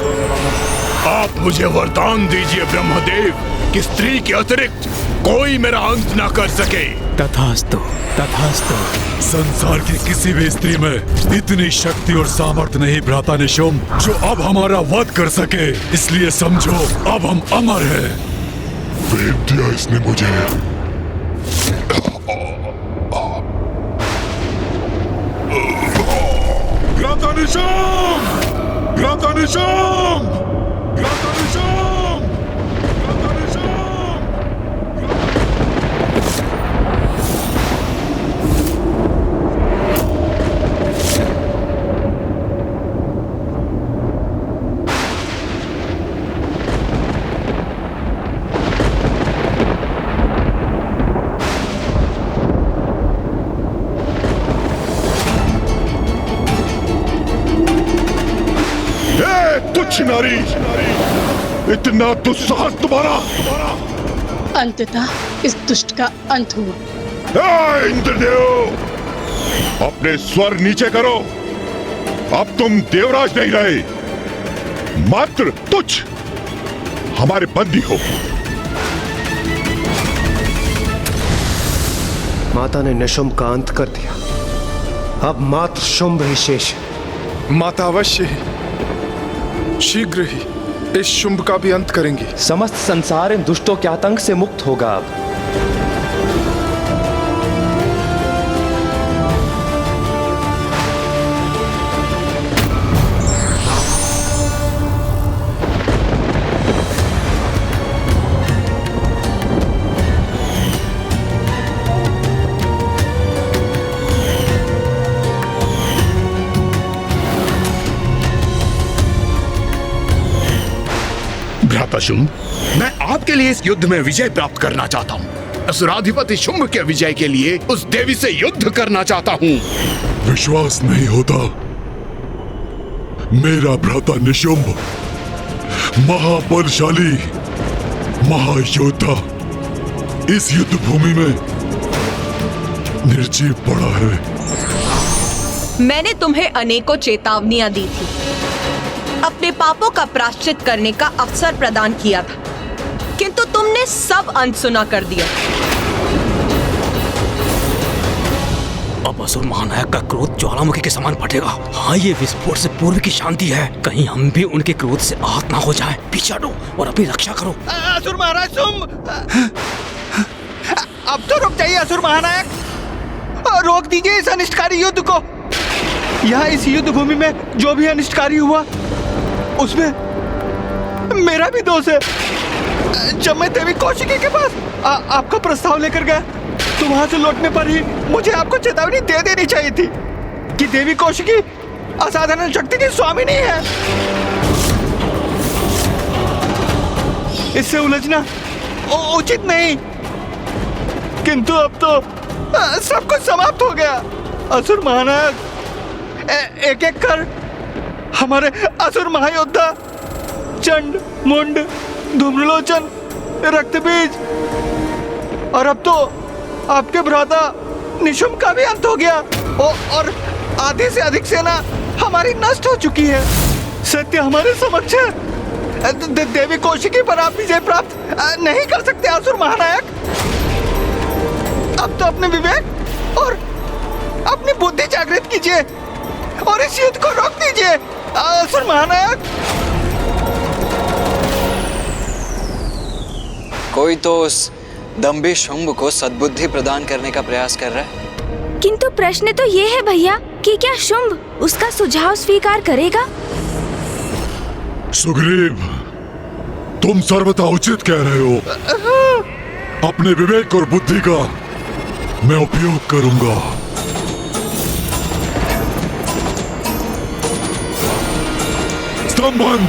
आप मुझे वरदान दीजिए ब्रह्मदेव कि स्त्री के अतिरिक्त कोई मेरा अंत ना कर सके। तथास्तु, तथास्तु। संसार की किसी भी स्त्री में इतनी शक्ति और सामर्थ्य नहीं भ्राता निशुम्भ जो अब हमारा वध कर सके। इसलिए समझो अब हम अमर हैं। भेद दिया इसने मुझे। भ्राता निशुम्भ! भ्राता निशुम्भ! भ्राता निशुम्भ! भ्राता निशुम्भ! तुच्छ नारी, इतना दुस्साहस तुम्हारा! अंततः इस दुष्ट का अंत हुआ। इंद्रदेव, अपने स्वर नीचे करो। अब तुम देवराज नहीं रहे, मात्र तुच्छ हमारे बंदी हो। माता ने निशुम्भ का अंत कर दिया। अब मात्र शुंभ ही शेष है। माता अवश्य ही शीघ्र ही इस शुंभ का भी अंत करेंगी। समस्त संसार इन दुष्टों के आतंक से मुक्त होगा अब। भ्राता शुंभ, मैं आपके लिए इस युद्ध में विजय प्राप्त करना चाहता हूँ। असुराधिपति शुंभ के विजय के लिए उस देवी से युद्ध करना चाहता हूँ। विश्वास नहीं होता? मेरा भ्राता निशुम्भ महाबलशाली महायोद्धा इस युद्ध भूमि में निर्जीव पड़ा है। मैंने तुम्हें अनेकों चेतावनियां दी थी, अपने पापों का प्रायश्चित करने का अवसर प्रदान किया था, किंतु तुमने सब अनसुना कर दिया। अब असुर महानायक का क्रोध ज्वालामुखी के समान फटेगा। हाँ, ये विस्फोट से पूर्व की शांति है। कहीं हम भी उनके क्रोध से आहत ना हो जाएं। पीछे हटो और अपनी रक्षा करो। असुर महाराज शुंभ, अब तो रुक जाइए असुर महानायक, रोक दीजिए इस अनिष्टकारी युद्ध को। यहाँ इस युद्ध भूमि में जो भी अनिष्टकारी हुआ उसमें मेरा भी दोष है। जब मैं देवी कौशिकी के पास आपका प्रस्ताव लेकर गया तो वहां से लौटने पर ही मुझे आपको चेतावनी दे देनी चाहिए थी कि देवी कौशिकी असाधारण शक्ति की स्वामिनी है। इससे उलझना उचित नहीं, किंतु अब तो सब कुछ समाप्त हो गया। असुर महानायक एक एक कर हमारे असुर महायोद्धा चंड, मुंड, धूम्रलोचन, रक्तबीज और अब तो आपके भ्राता निशुम्भ का भी अंत हो गया और आधी से अधिक सेना हमारी नष्ट हो चुकी है। सत्य हमारे समक्ष है। देवी कौशिकी पर आप विजय प्राप्त नहीं कर सकते असुर महानायक। अब तो अपने विवेक और अपनी बुद्धि जागृत कीजिए और इस युद्ध को रोक दीजिए असुर महानायक। कोई तो उस दंभी शुंभ को सद्बुद्धि प्रदान करने का प्रयास कर रहा है। किंतु प्रश्न तो ये है भैया कि क्या शुंभ उसका सुझाव स्वीकार करेगा? सुग्रीव, तुम सर्वथा उचित कह रहे हो। अपने विवेक और बुद्धि का मैं उपयोग करूंगा। स्तंभन!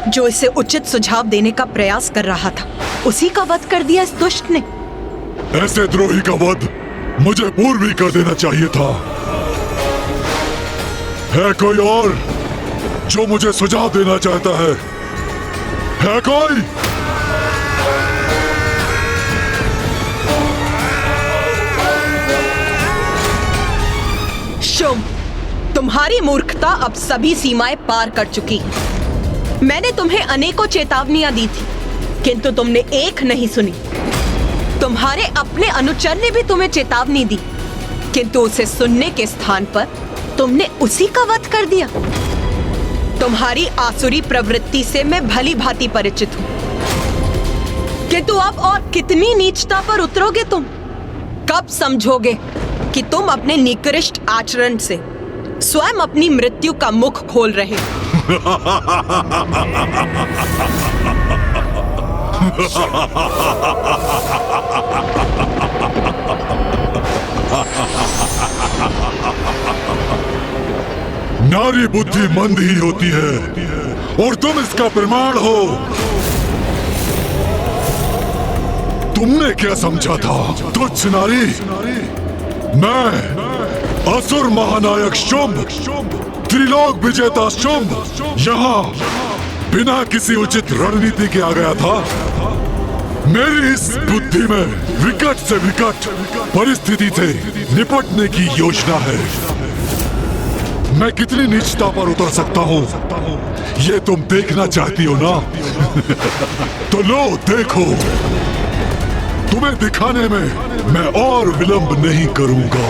जो इसे उचित सुझाव देने का प्रयास कर रहा था उसी का वध कर दिया इस दुष्ट ने। ऐसे द्रोही का वध मुझे पूर्व ही कर देना चाहिए था। है कोई और जो मुझे सुझाव देना चाहता है? है कोई? शुंभ, तुम्हारी मूर्खता अब सभी सीमाएं पार कर चुकी है। मैंने तुम्हें अनेकों चेतावनियां दी थी, किंतु तुमने एक नहीं सुनी। तुम्हारे अपने अनुचर ने भी तुम्हें चेतावनी दी, किंतु उसे सुनने के स्थान पर तुमने उसी का वध कर दिया। तुम्हारी आसुरी प्रवृत्ति से मैं भली भांति परिचित हूं, किंतु अब और कितनी नीचता पर उतरोगे तुम? कब समझोगे कि तुम अपने निकृष्ट आचरण से स्वयं अपनी मृत्यु का मुख खोल रहे हो? नारी बुद्धि मंद ही होती है और तुम इसका प्रमाण हो। तुमने क्या समझा था तुच्छ नारी? मैं असुर महानायक शुंभ, त्रिलोक विजेता शुंभ, यहाँ बिना किसी उचित रणनीति के आ गया था। मेरी इस बुद्धि में विकट से विकट परिस्थिति से निपटने की योजना है। मैं कितनी नीचता पर उतर सकता हूँ, ये तुम देखना चाहती हो ना? तो लो देखो, तुम्हें दिखाने में मैं और विलंब नहीं करूंगा।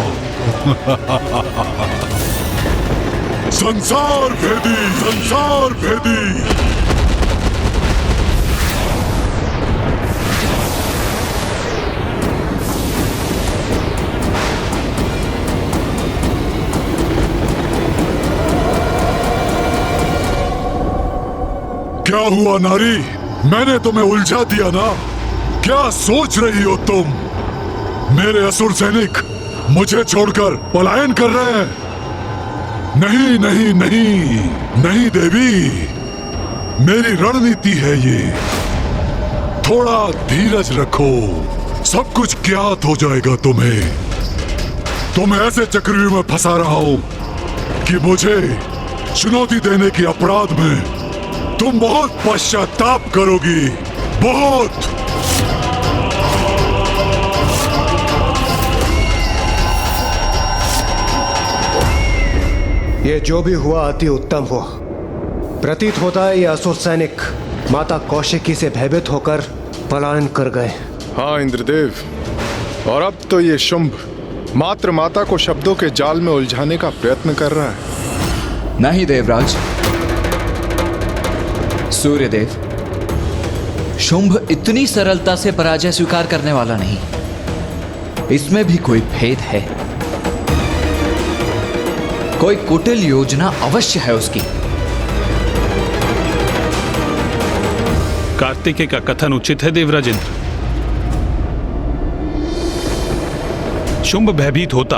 संसार भेदी, संसार भेदी। क्या हुआ नारी? मैंने तुम्हें उलझा दिया ना? क्या सोच रही हो तुम? मेरे असुर सैनिक मुझे छोड़कर पलायन कर रहे हैं? नहीं नहीं नहीं नहीं देवी, मेरी रणनीति है ये। थोड़ा धीरज रखो, सब कुछ ज्ञात हो जाएगा तुम्हें। तुम ऐसे चक्रव्यूह में फंसा रहा हो कि मुझे चुनौती देने के अपराध में तुम बहुत पश्चाताप करोगी, बहुत। ये जो भी हुआ अति उत्तम हुआ। प्रतीत होता है ये असुर सैनिक माता कौशिकी से भयभीत होकर पलायन कर गए। हाँ इंद्रदेव, और अब तो ये शुंभ मात्र माता को शब्दों के जाल में उलझाने का प्रयत्न कर रहा है। नहीं देवराज, सूर्यदेव, शुंभ इतनी सरलता से पराजय स्वीकार करने वाला नहीं। इसमें भी कोई भेद है, कोई कुटिल योजना अवश्य है उसकी। कार्तिकेय का कथन उचित है देवराज इंद्र। शुंभ भयभीत होता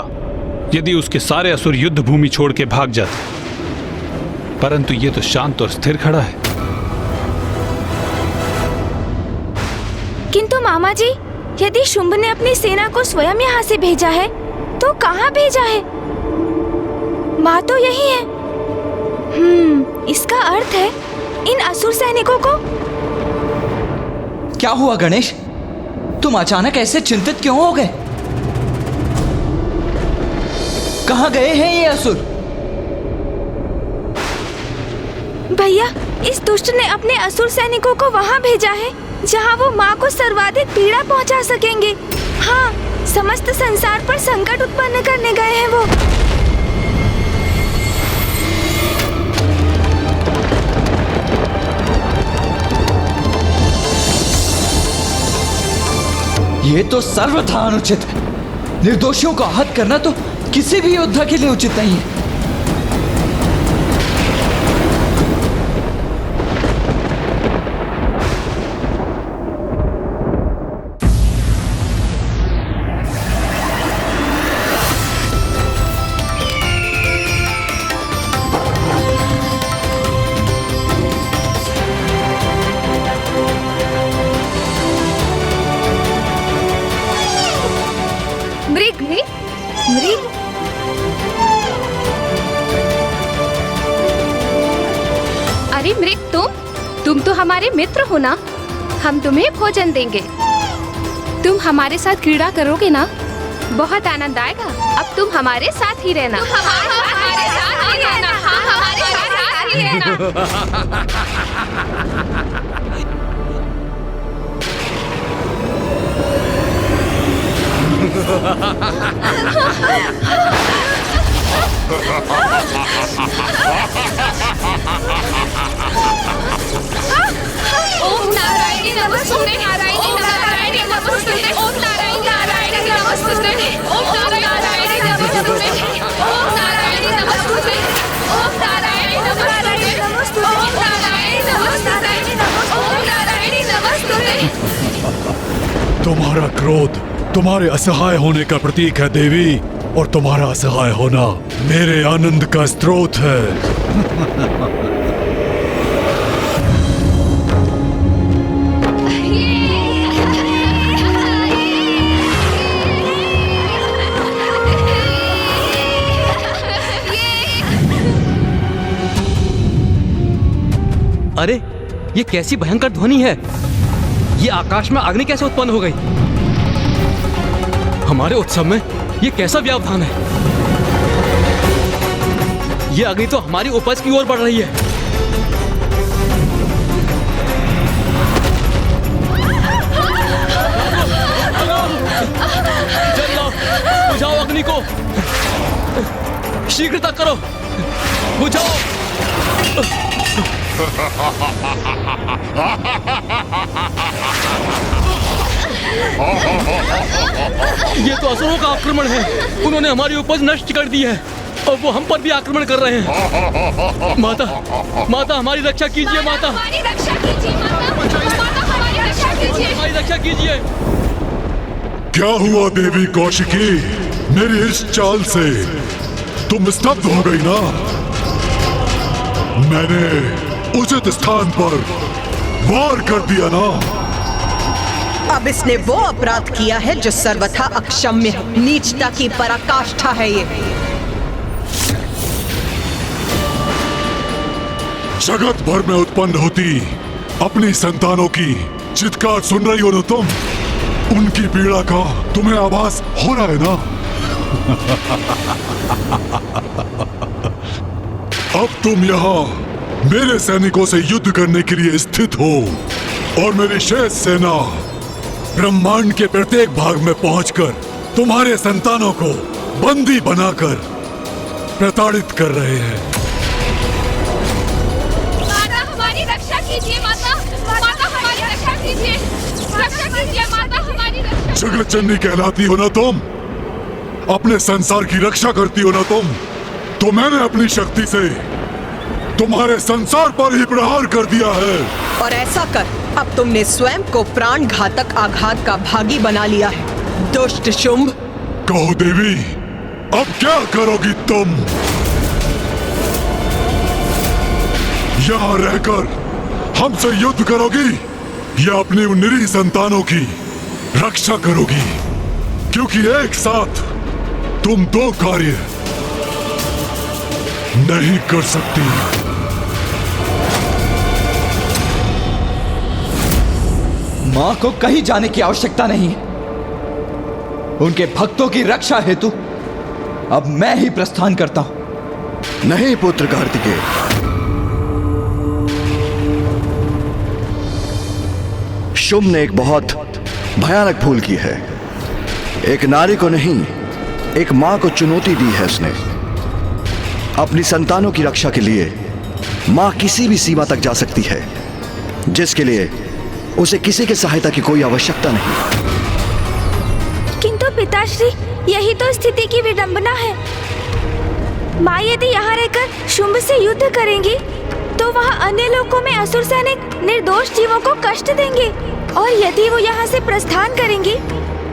यदि उसके सारे असुर युद्ध भूमि छोड़ के भाग जाते, परंतु ये तो शांत और स्थिर खड़ा है। किंतु मामा जी, यदि शुंभ ने अपनी सेना को स्वयं यहाँ से भेजा है तो कहाँ भेजा है? बात तो यही है। इसका अर्थ है इन असुर सैनिकों को। क्या हुआ गणेश? तुम अचानक ऐसे चिंतित क्यों हो गए? कहाँ गए हैं ये असुर? भैया, इस दुष्ट ने अपने असुर सैनिकों को वहाँ भेजा है जहाँ वो माँ को सर्वाधिक पीड़ा पहुँचा सकेंगे। हाँ, समस्त संसार पर संकट उत्पन्न करने गए हैं वो। ये तो सर्वथा अनुचित है। निर्दोषियों को आहत करना तो किसी भी योद्धा के लिए उचित नहीं है। मित्र हो ना, हम तुम्हें भोजन देंगे। तुम हमारे साथ क्रीड़ा करोगे ना, बहुत आनंद आएगा। अब तुम हमारे साथ ही रहना। हमारे साथ ही रहना। हमारे साथ ही रहना। ओम नारायणी नमस्ते। नारायणी नारायणी नमस्ते। ओम नारायणी नारायणी नमस्ते। ओम नारायणी नमस्ते। ओम नारायणी नमस्ते। ओम नारायणी नमस्ते। ओम नारायणी नमस्ते। ओम नारायणी नमस्ते। तुम्हारा क्रोध तुम्हारे असहाय होने का प्रतीक है देवी, और तुम्हारा असहाय होना मेरे आनंद का स्रोत है। अरे ये कैसी भयंकर ध्वनि है? ये आकाश में अग्नि कैसे उत्पन्न हो गई? हमारे उत्सव में ये कैसा व्यवधान है? ये अग्नि तो हमारी उपज की ओर बढ़ रही है। जल लाओ, बुझाओ अग्नि को, शीघ्रता करो, बुझाओ। ये तो असुरों का आक्रमण है। उन्होंने हमारी उपज नष्ट कर दी है और वो हम पर भी आक्रमण कर रहे हैं। माता, माता हमारी रक्षा कीजिए। माता हमारी रक्षा कीजिए। माता हमारी रक्षा कीजिए। हमारी रक्षा कीजिए। क्या हुआ देवी कौशिकी? मेरी इस चाल से तुम स्तब्ध हो गई ना? मैंने उचित स्थान पर वार कर दिया ना? अब इसने वो अपराध किया है जो सर्वथा अक्षम्य है। नीचता की पराकाष्ठा है ये। जगत भर में उत्पन्न होती अपनी संतानों की चित्कार सुन रही हो ना तुम? उनकी पीड़ा का तुम्हें आभास हो रहा है ना? अब तुम यहाँ मेरे सैनिकों से युद्ध करने के लिए स्थित हो, और मेरी शेष सेना ब्रह्मांड के प्रत्येक भाग में पहुंचकर तुम्हारे संतानों को बंदी बनाकर प्रताड़ित कर रहे हैं। माता हमारी रक्षा कीजिए। माता, माता हमारी रक्षा कीजिए। रक्षा कीजिए माता, हमारी रक्षा। जगत जननी कहलाती हो ना तुम? अपने संसार की रक्षा करती हो ना तुम? तो मैंने अपनी शक्ति से तुम्हारे संसार पर ही प्रहार कर दिया है। और ऐसा कर, अब तुमने स्वयं को प्राण घातक आघात का भागी बना लिया है। दुष्ट शुंभ। कहो देवी, अब क्या करोगी तुम? यहाँ रहकर हमसे युद्ध करोगी या अपनी उन निरीह संतानों की रक्षा करोगी? क्योंकि एक साथ तुम दो कार्य नहीं कर सकती। मां को कहीं जाने की आवश्यकता नहीं है। उनके भक्तों की रक्षा हेतु अब मैं ही प्रस्थान करता हूं। नहीं पुत्र कार्तिकेय, शुंभ ने एक बहुत भयानक भूल की है। एक नारी को नहीं, एक मां को चुनौती दी है उसने। अपनी संतानों की रक्षा के लिए मां किसी भी सीमा तक जा सकती है, जिसके लिए उसे किसी की सहायता की कोई आवश्यकता नहीं। किंतु पिताश्री, यही तो स्थिति की विडंबना है। माँ यदि यहाँ रहकर शुंभ से युद्ध करेंगी तो वहाँ अन्य लोकों में असुर सैनिक निर्दोष जीवों को कष्ट देंगे, और यदि वो यहाँ से प्रस्थान करेंगी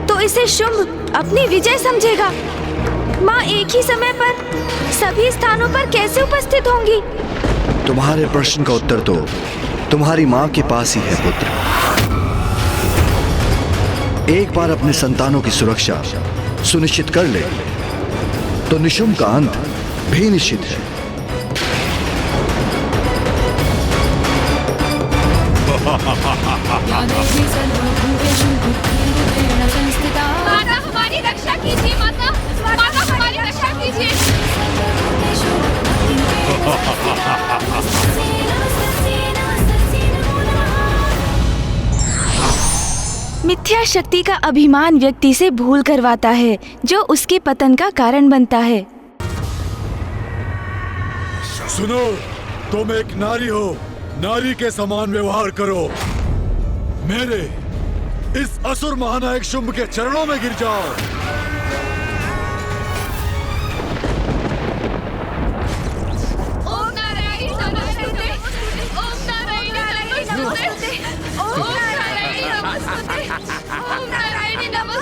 तो इसे शुंभ अपनी विजय समझेगा। माँ एक ही समय पर सभी स्थानों पर कैसे उपस्थित होंगी? तुम्हारे प्रश्न का उत्तर तो तुम्हारी मां के पास ही है पुत्र। एक बार अपने संतानों की सुरक्षा सुनिश्चित कर ले तो निशुंभ का अंत भी निश्चित है। माता हमारी रक्षा कीजिए, माता माता हमारी रक्षा कीजिए। मिथ्या शक्ति का अभिमान व्यक्ति से भूल करवाता है, जो उसके पतन का कारण बनता है। सुनो, तुम एक नारी हो, नारी के समान व्यवहार करो। मेरे इस असुर महानायक शुंभ के चरणों में गिर जाओ। ओम नारायण नमस्ते, ओम नारायण नमस्ते, ओम नारायण नमस्ते, ओम नारायण नमस्ते,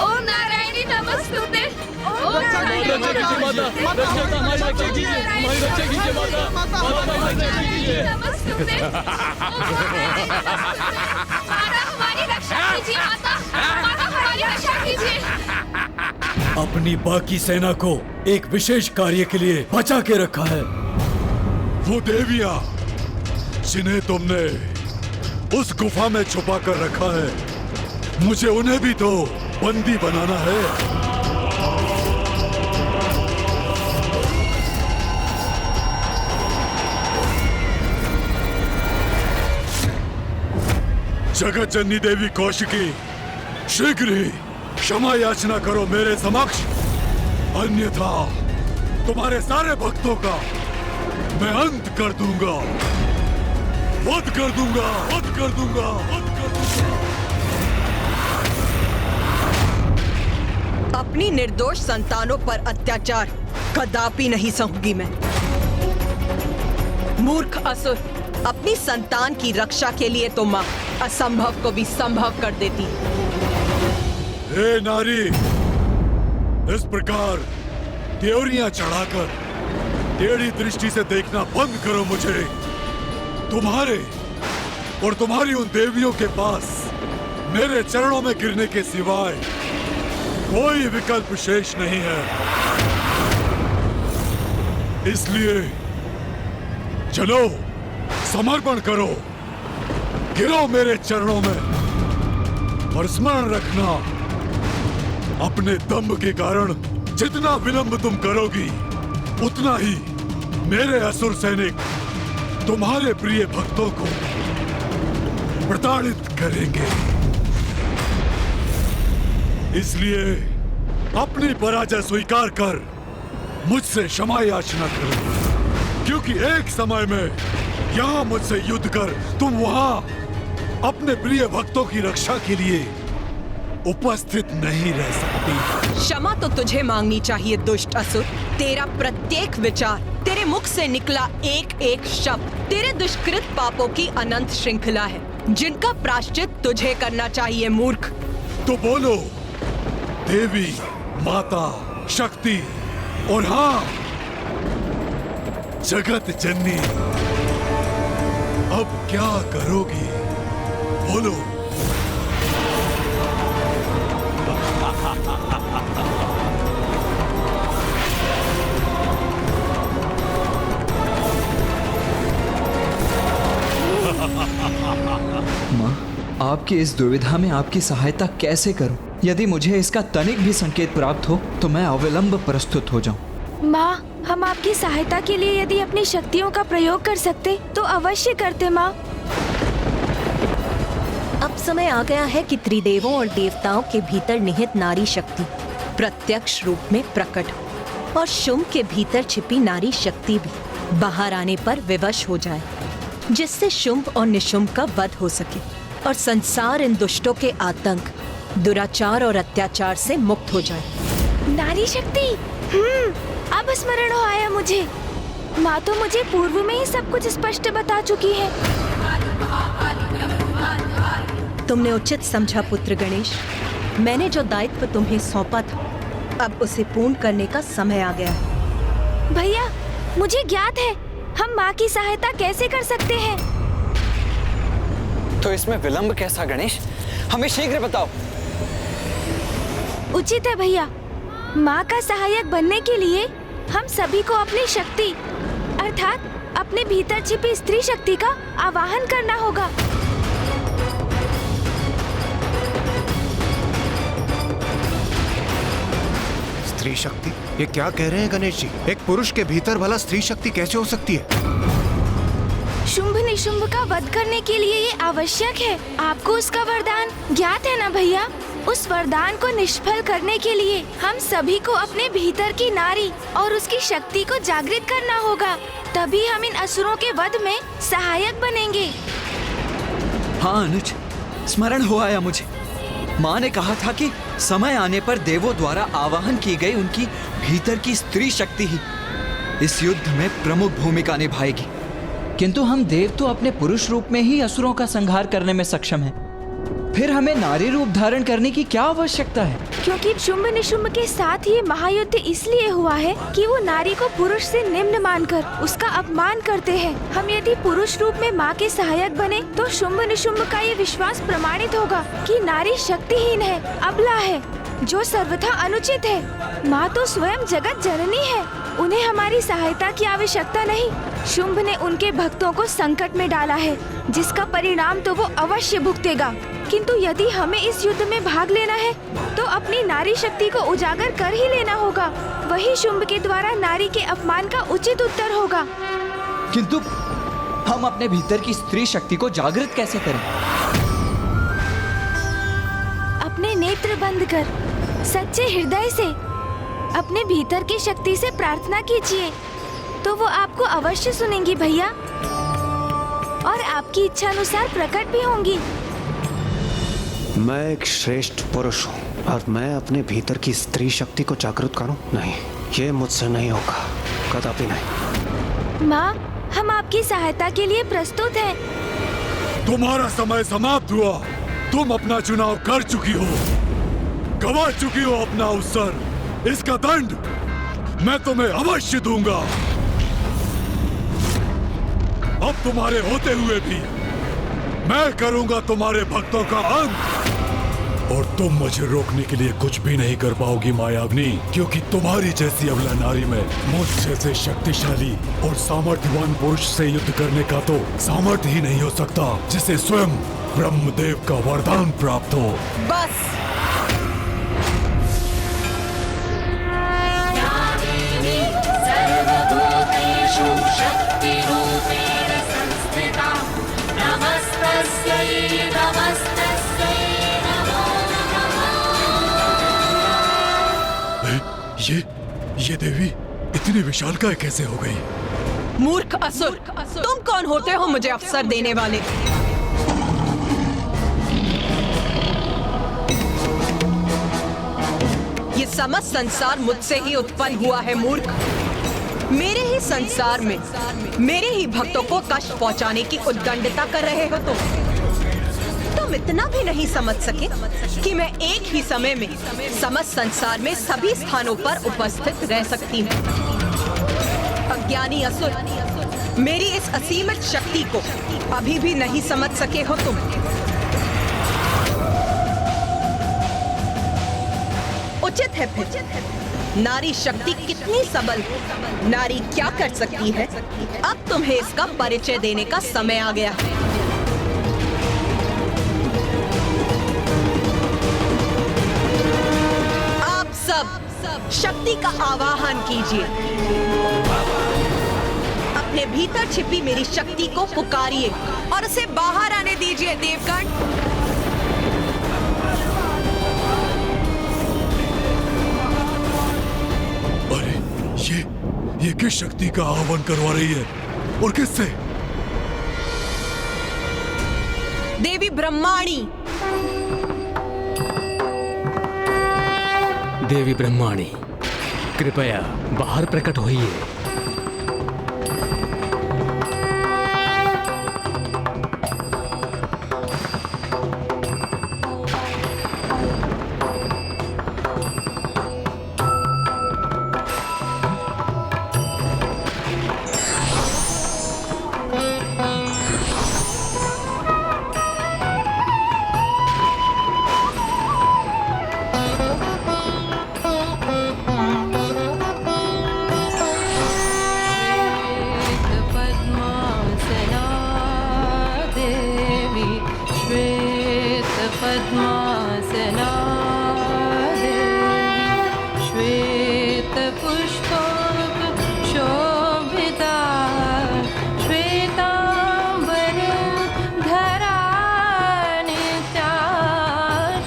ओम नारायण नमस्ते, ओम नारायण अपनी बाकी सेना को एक विशेष कार्य के लिए बचा के रखा है। वो देवियां जिन्हें तुमने उस गुफा में छुपा कर रखा है, मुझे उन्हें भी तो बंदी बनाना है। जगत जननी देवी कौशिकी, शीघ्र ही क्षमा याचना करो मेरे समक्ष, अन्यथा तुम्हारे सारे भक्तों का मैं अंत कर दूंगा, वध कर दूंगा, वध कर दूंगा, वध कर दूंगा। अपनी निर्दोष संतानों पर अत्याचार कदापि नहीं सहूंगी मैं। मूर्ख असुर, अपनी संतान की रक्षा के लिए तो मां असंभव को भी संभव कर देती। हे नारी, इस प्रकार त्योरियां चढ़ाकर टेढ़ी दृष्टि से देखना बंद करो मुझे। तुम्हारे और तुम्हारी उन देवियों के पास मेरे चरणों में गिरने के सिवाय कोई विकल्प शेष नहीं है। इसलिए चलो, समर्पण करो, गिरो मेरे चरणों में और स्मरण रखना, अपने दम्भ के कारण जितना विलंब तुम करोगी, उतना ही मेरे असुर सैनिक तुम्हारे प्रिय भक्तों को प्रताड़ित करेंगे। इसलिए अपनी पराजय स्वीकार कर मुझसे क्षमा याचना करो, क्योंकि एक समय में यहाँ मुझसे युद्ध कर तुम वहाँ अपने प्रिय भक्तों की रक्षा के लिए उपस्थित नहीं रह सकती। क्षमा तो तुझे मांगनी चाहिए दुष्ट असुर। तेरा प्रत्येक विचार, तेरे मुख से निकला एक एक शब्द तेरे दुष्कृत पापों की अनंत श्रृंखला है, जिनका प्रायश्चित तुझे करना चाहिए मूर्ख। तो बोलो देवी, माता, शक्ति और हाँ, जगत जननी, अब क्या करोगी? बोलो। माँ, आपकी इस दुविधा में आपकी सहायता कैसे करूं? यदि मुझे इसका तनिक भी संकेत प्राप्त हो तो मैं अविलंब प्रस्तुत हो जाऊं। माँ, हम आपकी सहायता के लिए यदि अपनी शक्तियों का प्रयोग कर सकते तो अवश्य करते माँ। अब समय आ गया है कि त्रिदेवों और देवताओं के भीतर निहित नारी शक्ति प्रत्यक्ष रूप में प्रकट हो और शुंभ के भीतर छिपी नारी शक्ति भी बाहर आने पर विवश हो जाए, जिससे शुंभ और निशुंभ का वध हो सके और संसार इन दुष्टों के आतंक, दुराचार और अत्याचार से मुक्त हो जाए। नारी शक्ति, अब स्मरण हो आया मुझे। माँ तो मुझे पूर्व में ही सब कुछ स्पष्ट बता चुकी है। तुमने उचित समझा पुत्र गणेश। मैंने जो दायित्व तुम्हें सौंपा था, अब उसे पूर्ण करने का समय आ गया है। भैया, मुझे ज्ञात है हम माँ की सहायता कैसे कर सकते हैं। तो इसमें विलंब कैसा गणेश? हमें शीघ्र बताओ। उचित है भैया, माँ का सहायक बनने के लिए हम सभी को अपनी शक्ति अर्थात अपने भीतर छिपी स्त्री शक्ति का आवाहन करना होगा। स्त्री शक्ति? ये क्या कह रहे हैं गणेश जी? एक पुरुष के भीतर भला स्त्री शक्ति कैसे हो सकती है? शुंभ निशुंभ का वध करने के लिए ये आवश्यक है। आपको उसका वरदान ज्ञात है ना भैया? उस वरदान को निष्फल करने के लिए हम सभी को अपने भीतर की नारी और उसकी शक्ति को जागृत करना होगा। तभी हम इन असुरों के वध में सहायक बनेंगे। हाँ अनुज, स्मरण हो आया मुझे। माँ ने कहा था कि समय आने पर देवों द्वारा आवाहन की गई उनकी भीतर की स्त्री शक्ति ही इस युद्ध में प्रमुख भूमिका निभाएगी। किंतु हम देव तो अपने पुरुष रूप में ही असुरों का संहार करने में सक्षम हैं। फिर हमें नारी रूप धारण करने की क्या आवश्यकता है? क्योंकि शुंभ निशुंभ के साथ ये महायुद्ध इसलिए हुआ है कि वो नारी को पुरुष से निम्न मानकर उसका अपमान करते हैं। हम यदि पुरुष रूप में माँ के सहायक बने तो शुंभ निशुंभ का ये विश्वास प्रमाणित होगा कि नारी शक्तिहीन है, अबला है, जो सर्वथा अनुचित है। माँ तो स्वयं जगत जननी है, उन्हें हमारी सहायता की आवश्यकता नहीं। शुंभ ने उनके भक्तों को संकट में डाला है, जिसका परिणाम तो वो अवश्य भुगतेगा। किंतु यदि हमें इस युद्ध में भाग लेना है तो अपनी नारी शक्ति को उजागर कर ही लेना होगा। वही शुंभ के द्वारा नारी के अपमान का उचित उत्तर होगा। किंतु हम अपने भीतर की स्त्री शक्ति को जागृत कैसे करें? अपने नेत्र बंद कर सच्चे हृदय से अपने भीतर की शक्ति से प्रार्थना कीजिए, तो वो आपको अवश्य सुनेंगी भैया, और आपकी इच्छा अनुसार प्रकट भी होंगी। मैं एक श्रेष्ठ पुरुष हूँ और मैं अपने भीतर की स्त्री शक्ति को जागृत करूँ? नहीं, ये मुझसे नहीं होगा, कदापि नहीं। माँ, हम आपकी सहायता के लिए प्रस्तुत हैं। तुम्हारा समय समाप्त हुआ। तुम अपना चुनाव कर चुकी हो, गवा चुकी हो अपना अवसर। इसका दंड मैं तुम्हें अवश्य दूंगा। अब तुम्हारे होते हुए भी मैं करूंगा तुम्हारे भक्तों का अंत, और तुम मुझे रोकने के लिए कुछ भी नहीं कर पाओगी मायाग्नि, क्योंकि तुम्हारी जैसी अबला नारी में मुझ जैसे शक्तिशाली और सामर्थ्यवान पुरुष से युद्ध करने का तो सामर्थ्य ही नहीं हो सकता, जिसे स्वयं ब्रह्मदेव का वरदान प्राप्त हो। बस ये देवी इतनी विशालकाय कैसे हो गई? मूर्ख असुर, तुम कौन होते हो मुझे अवसर देने वाले? ये समस्त संसार मुझसे ही उत्पन्न हुआ है मूर्ख। मेरे ही संसार में मेरे ही भक्तों को कष्ट पहुंचाने की उद्दंडता कर रहे हो तुम इतना भी नहीं समझ सके कि मैं एक ही समय में समस्त संसार में सभी स्थानों पर उपस्थित रह सकती हूँ। अज्ञानी असुर, मेरी इस असीमित शक्ति को अभी भी नहीं समझ सके हो तुम। उचित है फिर, नारी शक्ति कितनी सबल है, नारी क्या कर सकती है, अब तुम्हें इसका परिचय देने का समय आ गया है। आप सब शक्ति का आवाहन कीजिए, अपने भीतर छिपी मेरी शक्ति को पुकारिए और उसे बाहर आने दीजिए देवगण। ये किस शक्ति का आह्वान करवा रही है और किससे? देवी ब्रह्माणी। देवी ब्रह्माणी, कृपया बाहर प्रकट होइए। पद्मासना श्वेत पुष्पक शोभिता श्वेतांबर धरा नित्या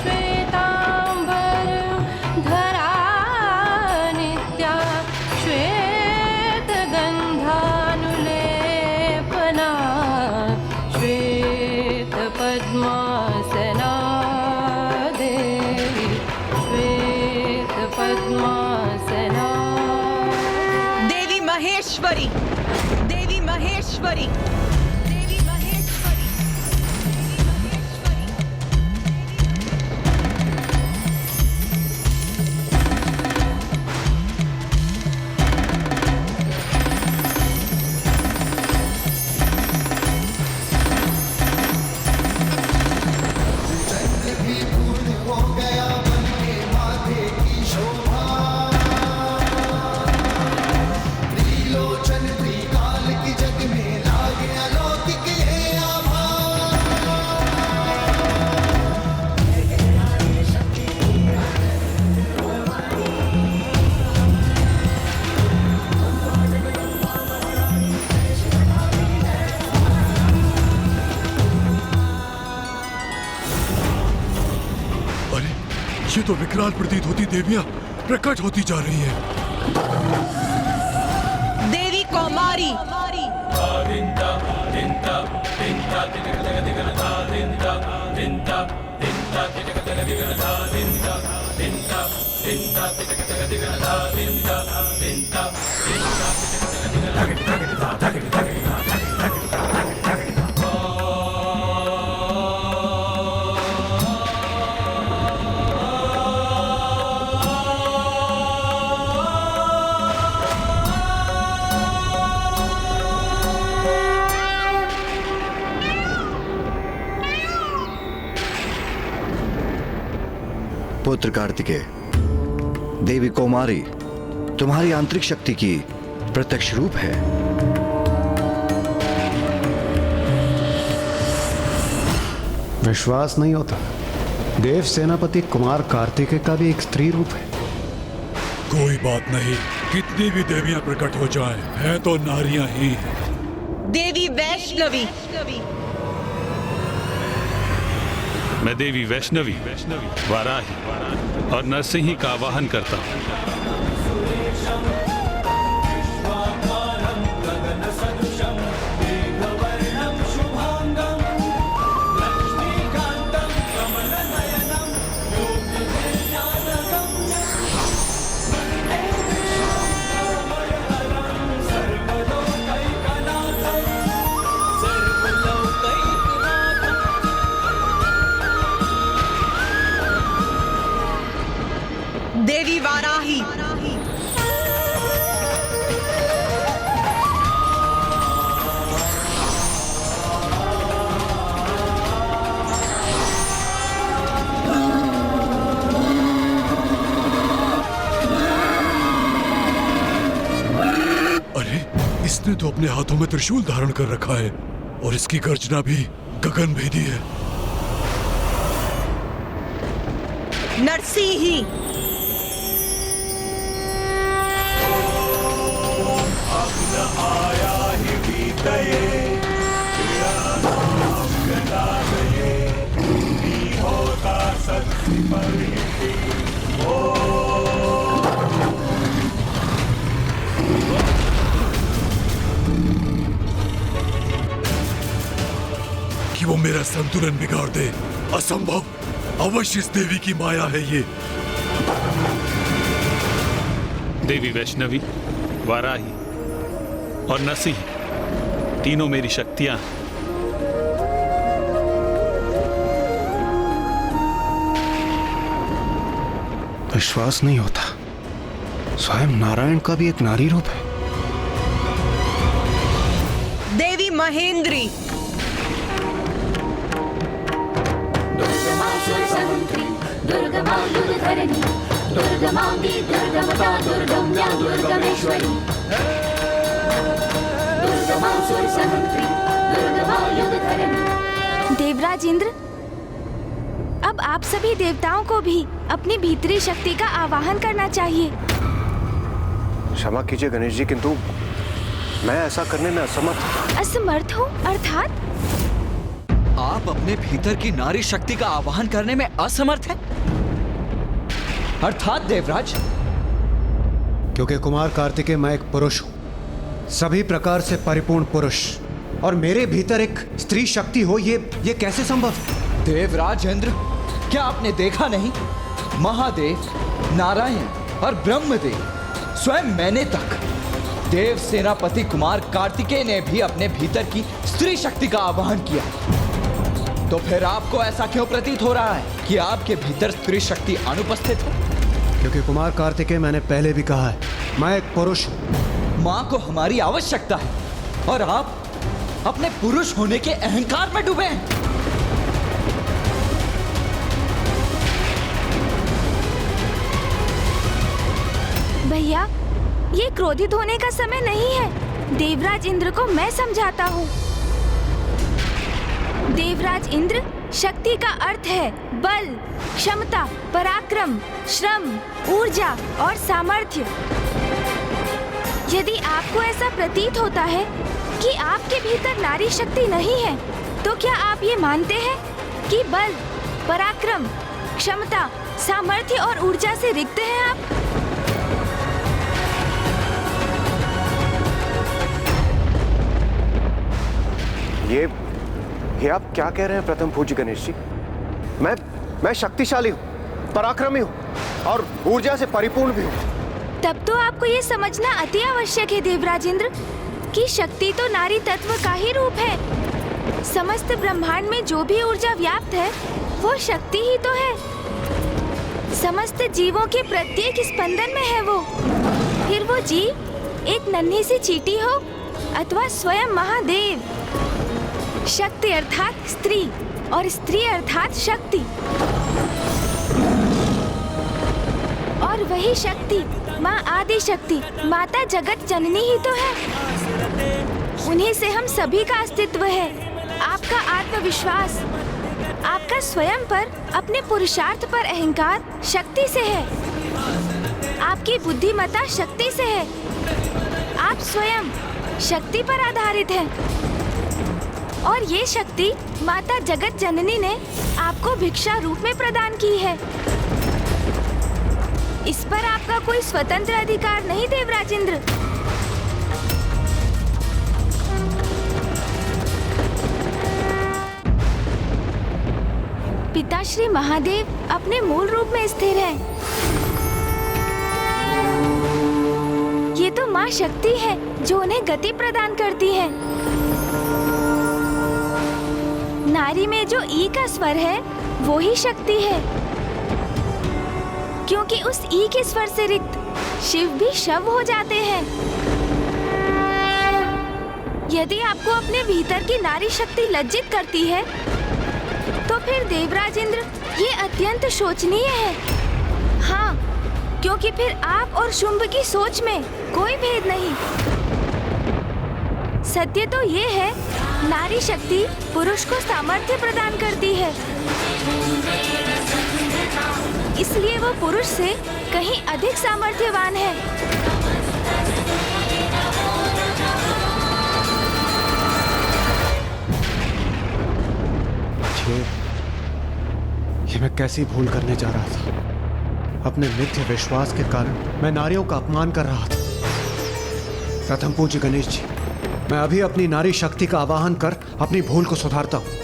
श्वेतांबर धरा नित्या श्वेत गंधानुलेपना श्वेत पद्मासना देवी श्वेत पद्मासना देवी महेश्वरी, देवी महेश्वरी, देवी महेश्वरी। ये तो विकराल प्रतीत होती देवियां प्रकट होती जा रही हैं। देवी कौमारी, पुत्र कार्तिकेय, देवी कौमारी तुम्हारी आंतरिक शक्ति की प्रत्यक्ष रूप है। विश्वास नहीं होता, देव सेनापति कुमार कार्तिकेय का भी एक स्त्री रूप है। कोई बात नहीं, कितनी भी देवियां प्रकट हो जाएं, हैं तो नारियां ही। देवी वैष्णवी, मैं देवी वैष्णवी वाराही और नरसिंही का आवाहन करता हूँ। देवी वाराही, अरे इसने तो अपने हाथों में त्रिशूल धारण कर रखा है और इसकी गर्जना भी गगन भेदी है। नरसिंही, आया ही बीतये होता सत्य परिणति कि वो मेरा संतुलन बिगाड़ दे, असंभव। अवश्य इस देवी की माया है ये। देवी वैष्णवी, वाराही और नरसिंह तीनों मेरी शक्तियां हैं। विश्वास नहीं होता, स्वयं नारायण का भी एक नारी रूप है। देवी महेंद्री, दुर्गमांगी दुर्गमता दुर्गम्या दुर्गमेश्वरी देवराज इंद्र, अब आप सभी देवताओं को भी अपनी भीतरी शक्ति का आवाहन करना चाहिए। क्षमा कीजिए गणेश जी, किंतु मैं ऐसा करने में असमर्थ हूँ। असमर्थ हो अर्थात? आप अपने भीतर की नारी शक्ति का आवाहन करने में असमर्थ हैं? अर्थात देवराज? क्योंकि कुमार कार्तिकेय मैं एक पुरुष हूँ, सभी प्रकार से परिपूर्ण पुरुष, और मेरे भीतर एक स्त्री शक्ति हो, ये कैसे संभव? देवराज इंद्र, क्या आपने देखा नहीं? महादेव, नारायण और ब्रह्मदेव, स्वयं मैंने तक, देव सेनापति कुमार कार्तिकेय ने भी अपने भीतर की स्त्री शक्ति का आवाहन किया। तो फिर आपको ऐसा क्यों प्रतीत हो रहा है कि आपके भीतर स्त्री शक्ति अनुपस्थित है? क्योंकि कुमार कार्तिकेय, मैंने पहले भी कहा है, मैं एक पुरुष हूँ। माँ को हमारी आवश्यकता है और आप अपने पुरुष होने के अहंकार में डूबे हैं। भैया, ये क्रोधित होने का समय नहीं है। देवराज इंद्र को मैं समझाता हूँ। देवराज इंद्र, शक्ति का अर्थ है बल, क्षमता, पराक्रम, श्रम, ऊर्जा और सामर्थ्य। यदि आपको ऐसा प्रतीत होता है कि आपके भीतर नारी शक्ति नहीं है, तो क्या आप ये मानते हैं कि बल, पराक्रम, क्षमता, सामर्थ्य और ऊर्जा से रिक्त हैं आप? ये आप क्या कह रहे हैं प्रथम पूज्य गणेश जी? मैं शक्तिशाली हूँ, पराक्रमी हूँ और ऊर्जा से परिपूर्ण भी हूँ। तब तो आपको ये समझना अति आवश्यक है देवराज इंद्र कि शक्ति तो नारी तत्व का ही रूप है। समस्त ब्रह्मांड में जो भी ऊर्जा व्याप्त है वो शक्ति ही तो है। समस्त जीवों के प्रत्येक स्पंदन में है वो। फिर वो जीव एक नन्ही सी चींटी हो अथवा स्वयं महादेव। शक्ति अर्थात स्त्री और स्त्री अर्थात शक्ति, और वही शक्ति माँ आदि शक्ति, माता जगत जननी ही तो है। उन्हीं से हम सभी का अस्तित्व है। आपका आत्मविश्वास, आपका स्वयं पर, अपने पुरुषार्थ पर अहंकार शक्ति से है। आपकी बुद्धिमत्ता शक्ति से है। आप स्वयं शक्ति पर आधारित हैं। और ये शक्ति माता जगत जननी ने आपको भिक्षा रूप में प्रदान की है। इस पर आपका कोई स्वतंत्र अधिकार नहीं देवराज इंद्र। पिता श्री महादेव अपने मूल रूप में स्थिर हैं। ये तो माँ शक्ति है जो उन्हें गति प्रदान करती है। नारी में जो ई का स्वर है वो ही शक्ति है, क्योंकि उस ई के स्वर से रिक्त शिव भी शव हो जाते हैं। यदि आपको अपने भीतर की नारी शक्ति लज्जित करती है तो फिर देवराज इंद्र ये अत्यंत शोचनीय है। हाँ, क्योंकि फिर आप और शुंभ की सोच में कोई भेद नहीं। सत्य तो ये है, नारी शक्ति पुरुष को सामर्थ्य प्रदान करती है, इसलिए वो पुरुष से कहीं अधिक सामर्थ्यवान है। ये मैं कैसी भूल करने जा रहा था। अपने मिथ्य विश्वास के कारण मैं नारियों का अपमान कर रहा था। प्रथम पूज्य गणेश जी, मैं अभी अपनी नारी शक्ति का आवाहन कर अपनी भूल को सुधारता हूँ।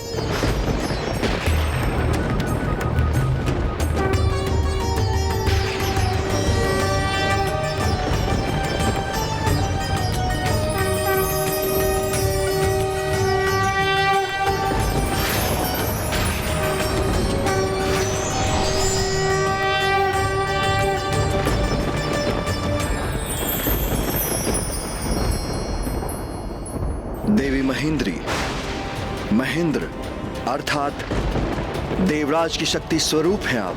देवी महेंद्री, महेंद्र अर्थात देवराज की शक्ति स्वरूप हैं आप।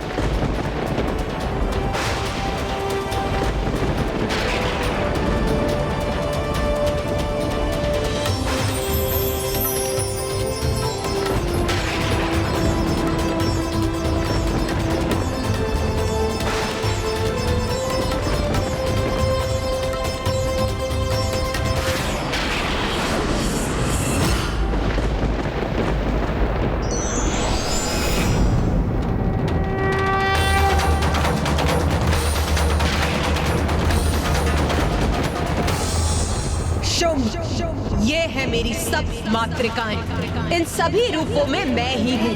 मेरी सब मातृकाएं। इन सभी रूपों में मैं ही हूँ।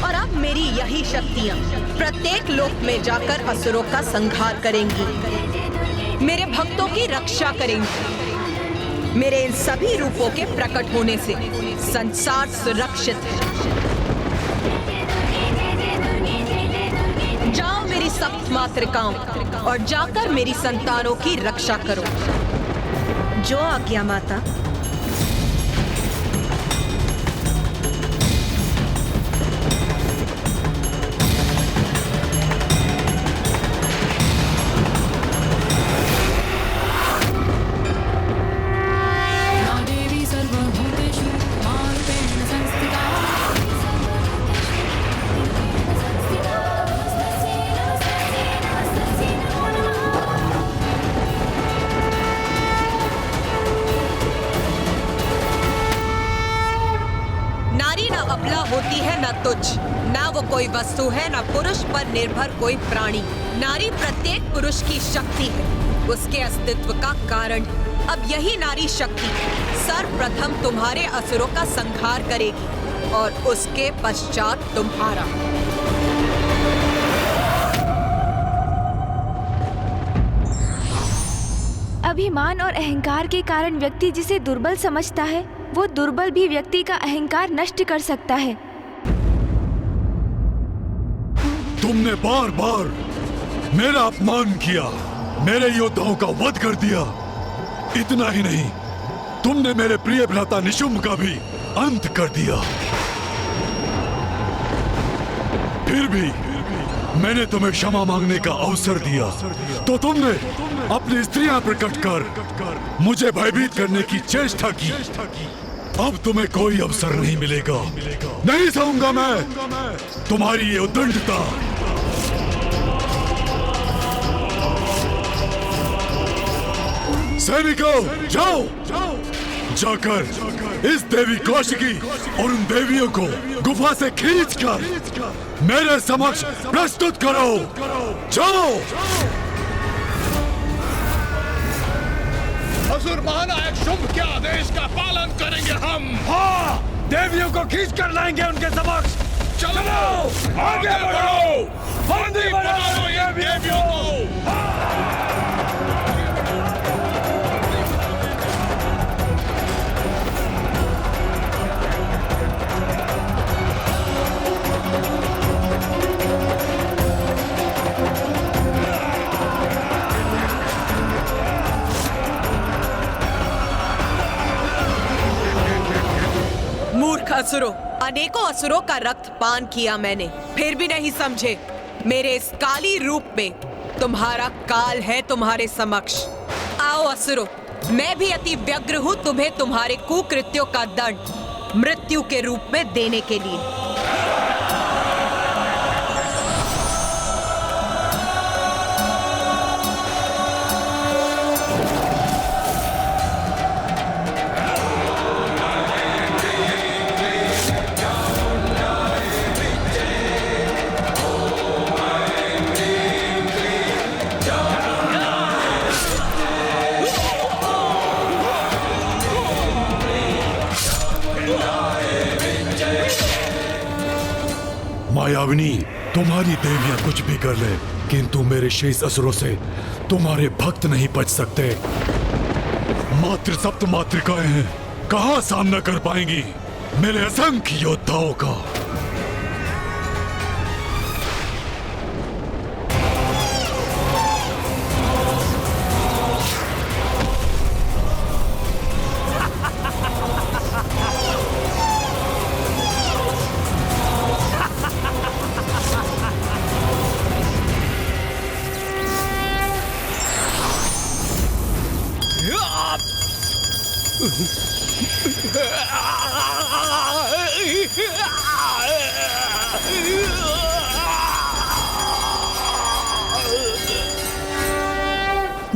और अब मेरी यही शक्तियाँ प्रत्येक लोक में जाकर असुरों का संहार करेंगी, मेरे भक्तों की रक्षा करेंगी। मेरे इन सभी रूपों के प्रकट होने से संसार सुरक्षित है। जाओ मेरी सप्त मातृकाओं और जाकर मेरी संतानों की रक्षा करो। जो आज्ञा माता। होती है न तुच्छ, ना वो कोई वस्तु है, न पुरुष पर निर्भर कोई प्राणी। नारी प्रत्येक पुरुष की शक्ति है, उसके अस्तित्व का कारण। अब यही नारी शक्ति सर्वप्रथम तुम्हारे असुरों का संहार करेगी और उसके पश्चात तुम्हारा। अभिमान और अहंकार के कारण व्यक्ति जिसे दुर्बल समझता है, वो दुर्बल भी व्यक्ति का अहंकार नष्ट कर सकता है। तुमने बार बार मेरा अपमान किया, मेरे योद्धाओं का वध कर दिया। इतना ही नहीं, तुमने मेरे प्रिय भ्राता निशुंभ का भी अंत कर दिया। फिर भी मैंने तुम्हें क्षमा मांगने का अवसर दिया, तो तुमने अपनी स्त्रियां प्रकट कर मुझे भयभीत करने की चेष्टा की। अब तुम्हें कोई अवसर नहीं मिलेगा। नहीं सहूंगा मैं तुम्हारी ये उद्दंडता। सैनिकों, जाओ जाकर इस देवी कौशिकी और उन देवियों को गुफा से खींचकर मेरे समक्ष प्रस्तुत करो। जाओ। असुर महानायक शुंभ के आदेश का पालन करेंगे हम। हाँ, देवियों को खींच कर लाएंगे उनके समक्ष। चलो आगे बढ़ो, बंदी बनाओ ये देवियों को। मूर्ख असुरों, अनेकों असुरों का रक्त पान किया मैंने, फिर भी नहीं समझे। मेरे इस काली रूप में तुम्हारा काल है तुम्हारे समक्ष। आओ असुरों, मैं भी अति व्यग्र हूँ तुम्हें तुम्हारे कुकृत्यों का दंड मृत्यु के रूप में देने के लिए। मायाविनी, तुम्हारी देवियां कुछ भी कर ले, किंतु मेरे शेष असुरों से तुम्हारे भक्त नहीं बच सकते। मात्र सप्त मातृकाएं हैं, कहां सामना कर पाएंगी मेरे असंख्य योद्धाओं का।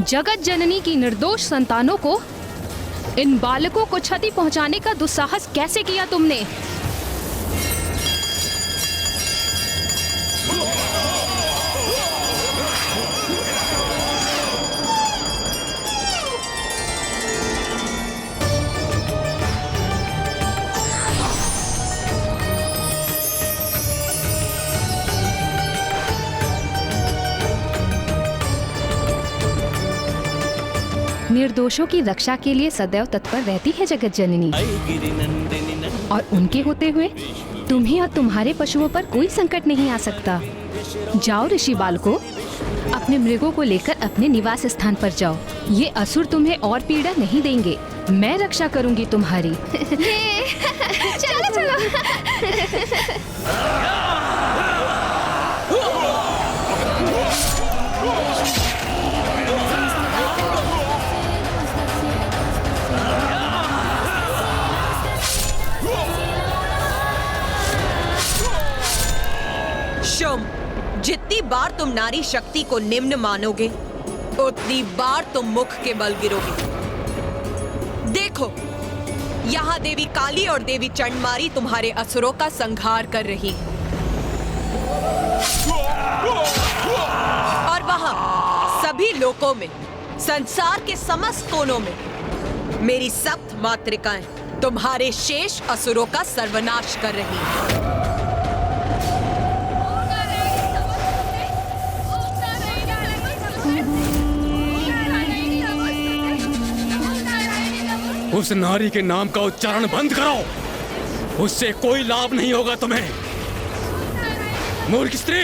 जगत जननी की निर्दोष संतानों को, इन बालकों को क्षति पहुंचाने का दुस्साहस कैसे किया तुमने? निर्दोषों की रक्षा के लिए सदैव तत्पर रहती है जगत जननी, और उनके होते हुए तुम्हें और तुम्हारे पशुओं पर कोई संकट नहीं आ सकता। जाओ ऋषि बालको, अपने मृगों को लेकर अपने निवास स्थान पर जाओ। ये असुर तुम्हें और पीड़ा नहीं देंगे। मैं रक्षा करूंगी तुम्हारी। चलो चलो। शुंभ, जितनी बार तुम नारी शक्ति को निम्न मानोगे, उतनी बार तुम मुख के बल गिरोगे। देखो, यहाँ देवी काली और देवी चंडमारी तुम्हारे असुरों का संहार कर रही है, और वहाँ सभी लोकों में, संसार के समस्त कोनों में मेरी सप्त मातृकाएं तुम्हारे शेष असुरों का सर्वनाश कर रही हैं। उस नारी के नाम का उच्चारण बंद करो, उससे कोई लाभ नहीं होगा तुम्हें। मूर्ख स्त्री,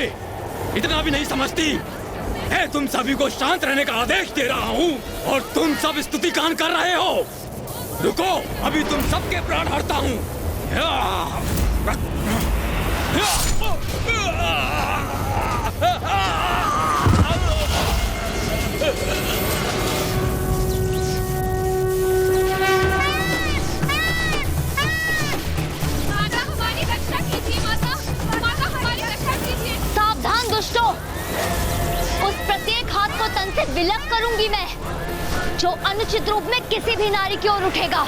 इतना भी नहीं समझती है। तुम सभी को शांत रहने का आदेश दे रहा हूँ और तुम सब स्तुति गान कर रहे हो। रुको, अभी तुम सबके प्राण हरता हूँ। सावधान दुष्टों, उस प्रत्येक हाथ को तन से विलग करूंगी मैं, जो अनुचित रूप में किसी भी नारी की ओर उठेगा।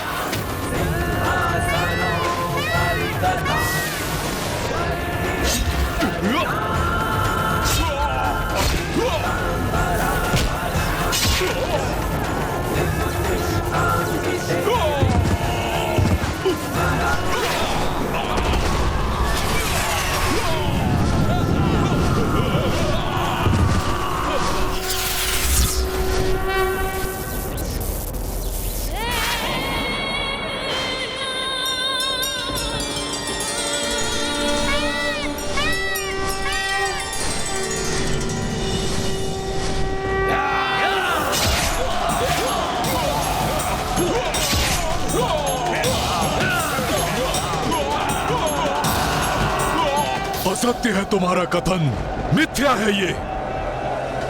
असत्य है तुम्हारा कथन, मिथ्या है ये।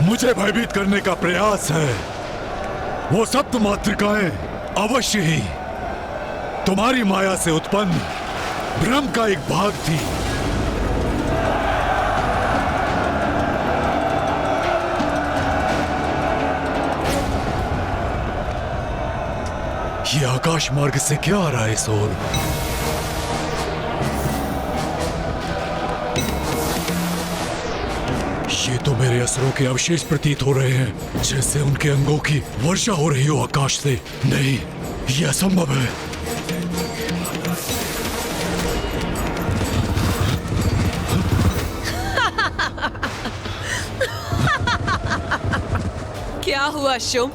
मुझे भयभीत करने का प्रयास है। वो सप्त मातृकाएं अवश्य ही तुम्हारी माया से उत्पन्न भ्रम का एक भाग थी। ये आकाश मार्ग से क्या आ रहा है इस ओर? ये तो मेरे असुरों के अवशेष प्रतीत हो रहे हैं, जैसे उनके अंगों की वर्षा हो रही हो आकाश से। नहीं, यह असंभव है। क्या हुआ शुंभ?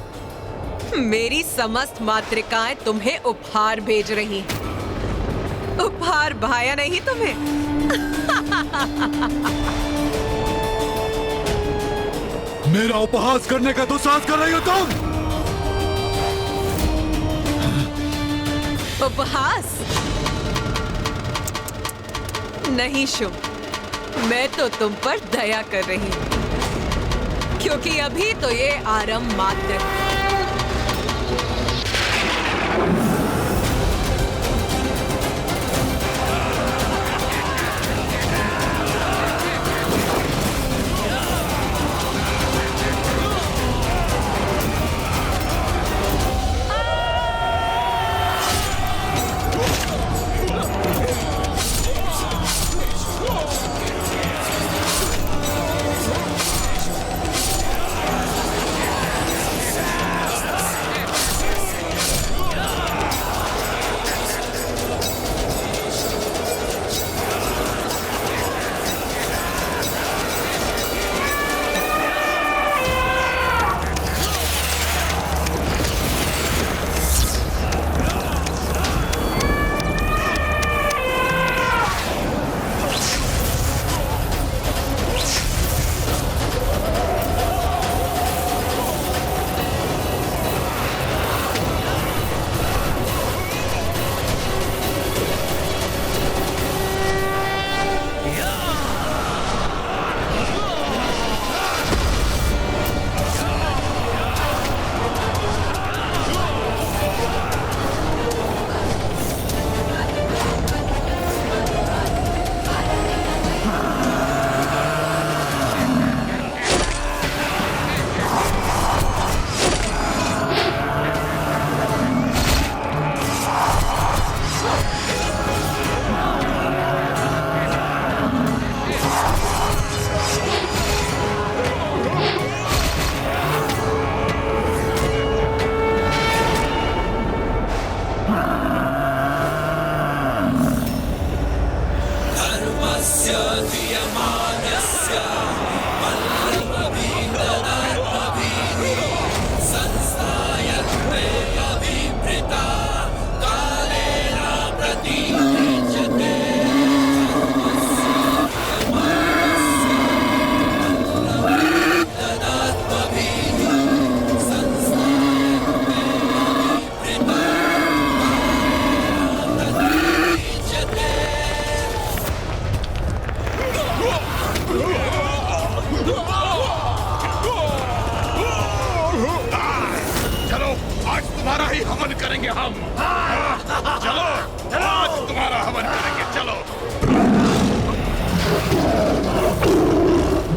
मेरी समस्त मातृकाएं तुम्हें उपहार भेज रही हैं। उपहार भाया नहीं तुम्हें? मेरा उपहास करने का दुस्साहस कर रही हो तुम? उपहास? नहीं शुंभ, मैं तो तुम पर दया कर रही हूं, क्योंकि अभी तो ये आरंभ मात्र है।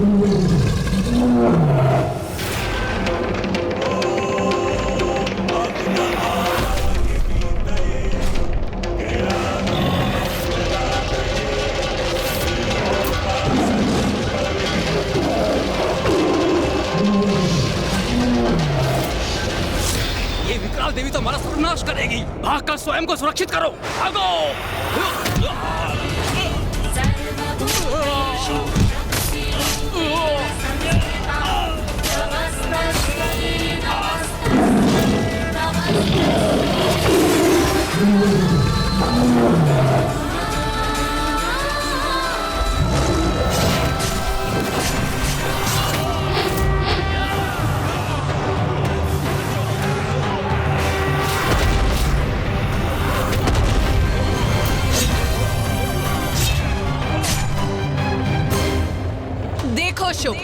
ये विकराल देवी तो हमारा सर्वनाश करेगी। भागकर स्वयं को सुरक्षित करो, भागो। देखो शुभ,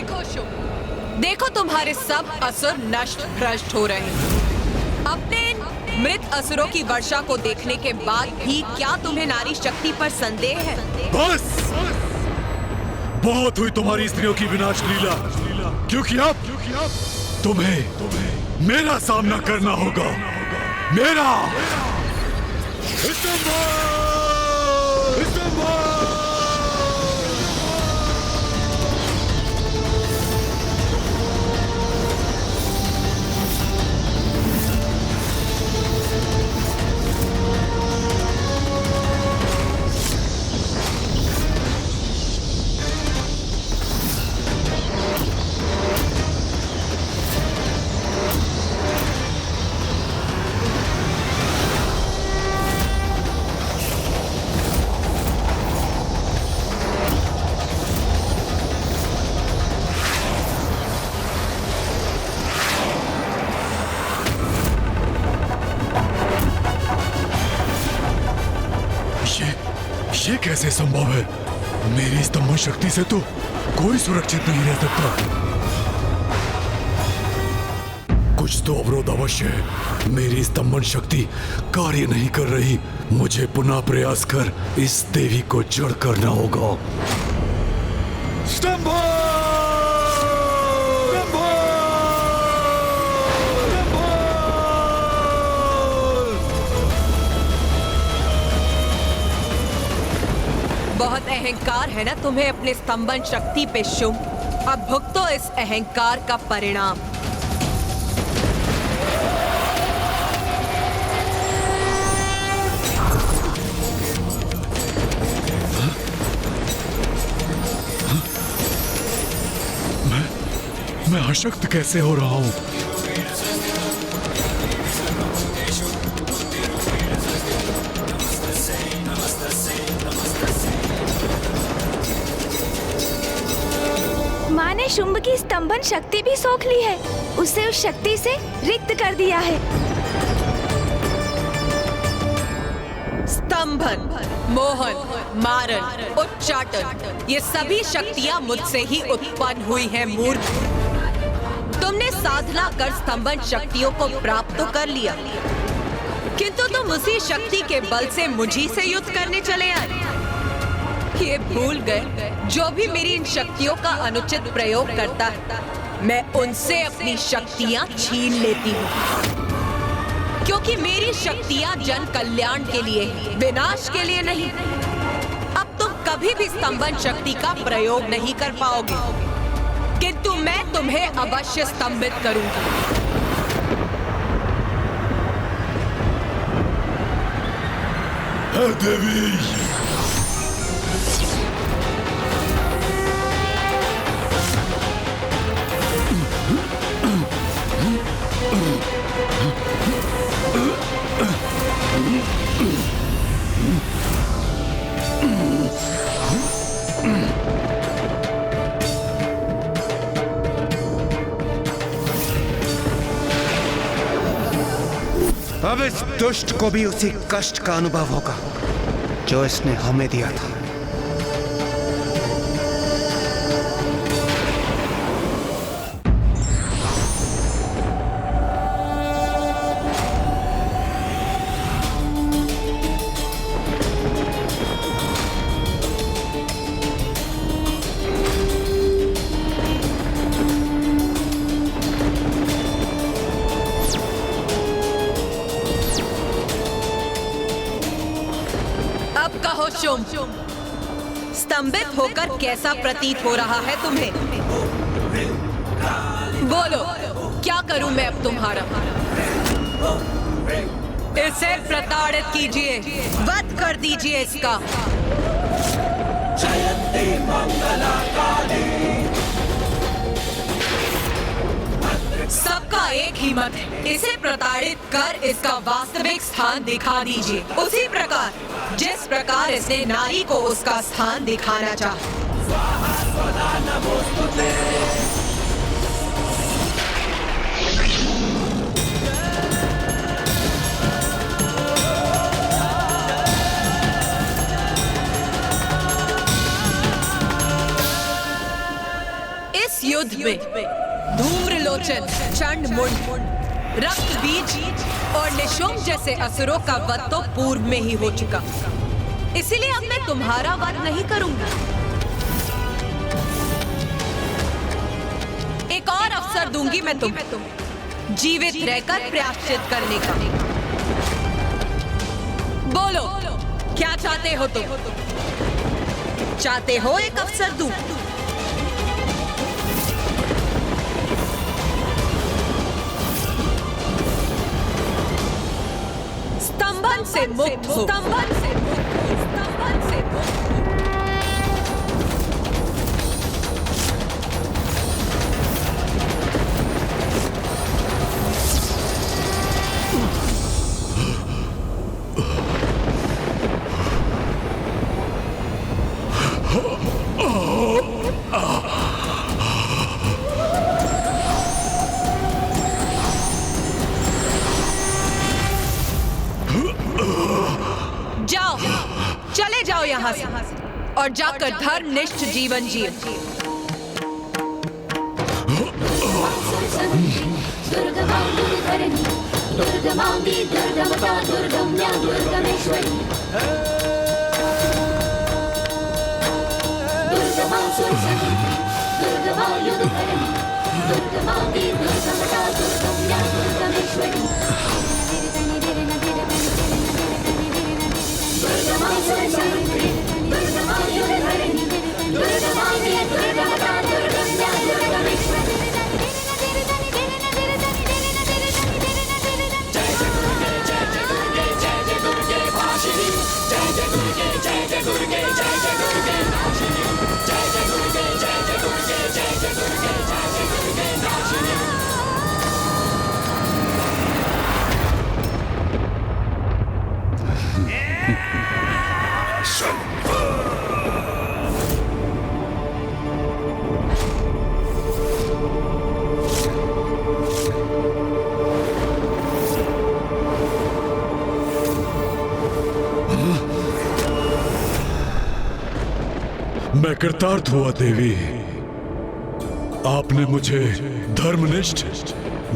देखो तुम्हारे सब असुर नष्ट भ्रष्ट हो रहे हैं। अपने इन मृत असुरों की वर्षा को देखने के बाद भी क्या तुम्हें नारी शक्ति पर संदेह है? बस बहुत हुई तुम्हारी स्त्रियों की विनाश लीला, क्योंकि अब तुम्हें मेरा सामना करना होगा। मेरा ये कैसे संभव है? मेरी स्तंभन शक्ति से तो कोई सुरक्षित नहीं रह सकता। कुछ तो अवरोध अवश्य है। मेरी स्तंभन शक्ति कार्य नहीं कर रही। मुझे पुनः प्रयास कर इस देवी को जड़ करना होगा। बहुत अहंकार है ना तुम्हें अपने स्तंभन शक्ति पे शुभ। अब भुगतो इस अहंकार का परिणाम। मैं अशक्त कैसे हो रहा हूं? माँ ने शुंभ की स्तंभन शक्ति भी सोख ली है। उसे उस शक्ति से रिक्त कर दिया है। स्तंभन, मोहन, मारण, उच्चाटन, ये सभी शक्तियां मुझसे ही उत्पन्न हुई हैं मूर्ख। तुमने साधना कर स्तंभन शक्तियों को प्राप्त तो कर लिया, किंतु तुम उसी शक्ति के बल से मुझी से युद्ध करने चले आए। ये भूल गए जो भी मेरी इन शक्तियों का अनुचित प्रयोग करता है, मैं उनसे अपनी शक्तियां छीन लेती हूँ, क्योंकि मेरी शक्तियां जन कल्याण के लिए हैं, विनाश के लिए नहीं। अब तुम कभी भी स्तंभन शक्ति का प्रयोग नहीं कर पाओगे, किंतु मैं तुम्हें अवश्य स्तंभित करूंगी। देवी, अब इस दुष्ट को भी उसी कष्ट का अनुभव होगा जो इसने हमें दिया था। कहो शुंभ, स्तंभित होकर कैसा प्रतीत हो रहा है तुम्हें? बोलो, क्या करूं मैं अब तुम्हारा? इसे प्रताड़ित कीजिए, वध कर दीजिए इसका। सबका एक ही मत है, इसे प्रताड़ित कर इसका वास्तविक स्थान दिखा दीजिए, उसी प्रकार जिस प्रकार इसने नारी को उसका स्थान दिखाना चाहा। इस युद्ध में धूम्रलोचन, चंडमुंड, रक्त बीज और निशुंभ जैसे असुरों का वध तो पूर्व में ही हो चुका, इसीलिए अब मैं तुम्हारा वध नहीं करूंगा। एक और अवसर दूंगी मैं तुम्हें जीवित रहकर प्रायश्चित करने का। बोलो, क्या चाहते हो तुम? चाहते हो एक अवसर दूं? स्तंभन से मुक्त हो, स्तंभन से मुक्त हो, स्तंभन से मुक्त हो। जाओ, चले जाओ यहाँ से और जाकर धर्मनिष्ठ जीवन जिए। दुर्गमांगी दुर्गमता दुर्गम्या दुर्गमेश्वरी दुर्गमा सुरसंगी दुर्गमा युद्धकरणी दुर्गमांगी दुर्गमता दुर्गम्या दुर्गमेश्वरी दुर्गमा सुरसंगी दुर्गमा युद्धकरणी दुर्गमांगी दुर्गमता दुर्गम्या दुर्गमेश्वरी मैं कृतार्थ हुआ देवी, आपने मुझे धर्मनिष्ठ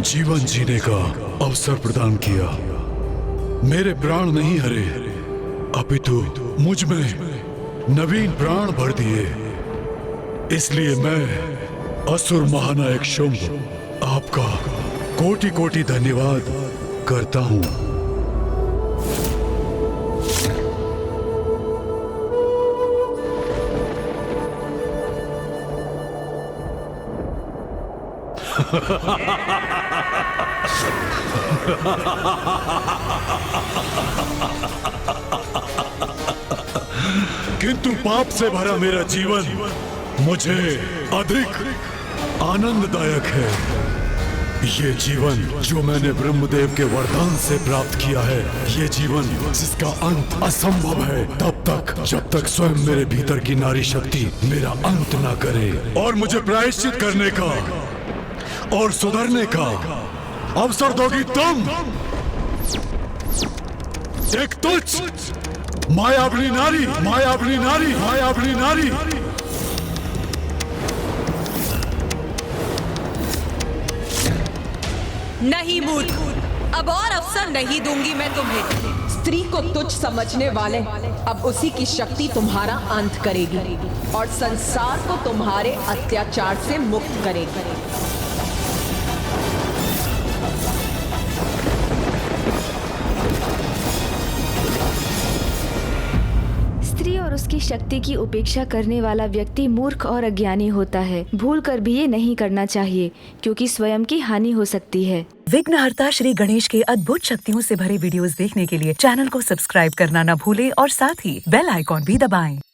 जीवन जीने का अवसर प्रदान किया। मेरे प्राण नहीं हरे, अपितु मुझ में नवीन प्राण भर दिए। इसलिए मैं असुर महानायक शुंभ आपका कोटि कोटि धन्यवाद करता हूं। किंतु पाप से भरा मेरा जीवन मुझे अधिक आनंददायक है। ये जीवन जो मैंने ब्रह्मदेव के वरदान से प्राप्त किया है, ये जीवन जिसका अंत असंभव है, तब तक जब तक स्वयं मेरे भीतर की नारी शक्ति मेरा अंत ना करे और मुझे प्रायश्चित करने का और सुधरने का अवसर दोगी तुम। एक तुच्छ मायावली नारी, मायावली नारी, मायावली नारी। नहीं मूर्ख, अब और अवसर नहीं दूंगी मैं तुम्हें। स्त्री को तुच्छ समझने वाले अब उसी की शक्ति तुम्हारा अंत करेगी और संसार को तुम्हारे अत्याचार से मुक्त करेगी। स्त्री और उसकी शक्ति की उपेक्षा करने वाला व्यक्ति मूर्ख और अज्ञानी होता है। भूल कर भी ये नहीं करना चाहिए क्योंकि स्वयं की हानि हो सकती है। विघ्नहर्ता श्री गणेश के अद्भुत शक्तियों से भरे वीडियोस देखने के लिए चैनल को सब्सक्राइब करना न भूलें और साथ ही बेल आइकॉन भी दबाएं।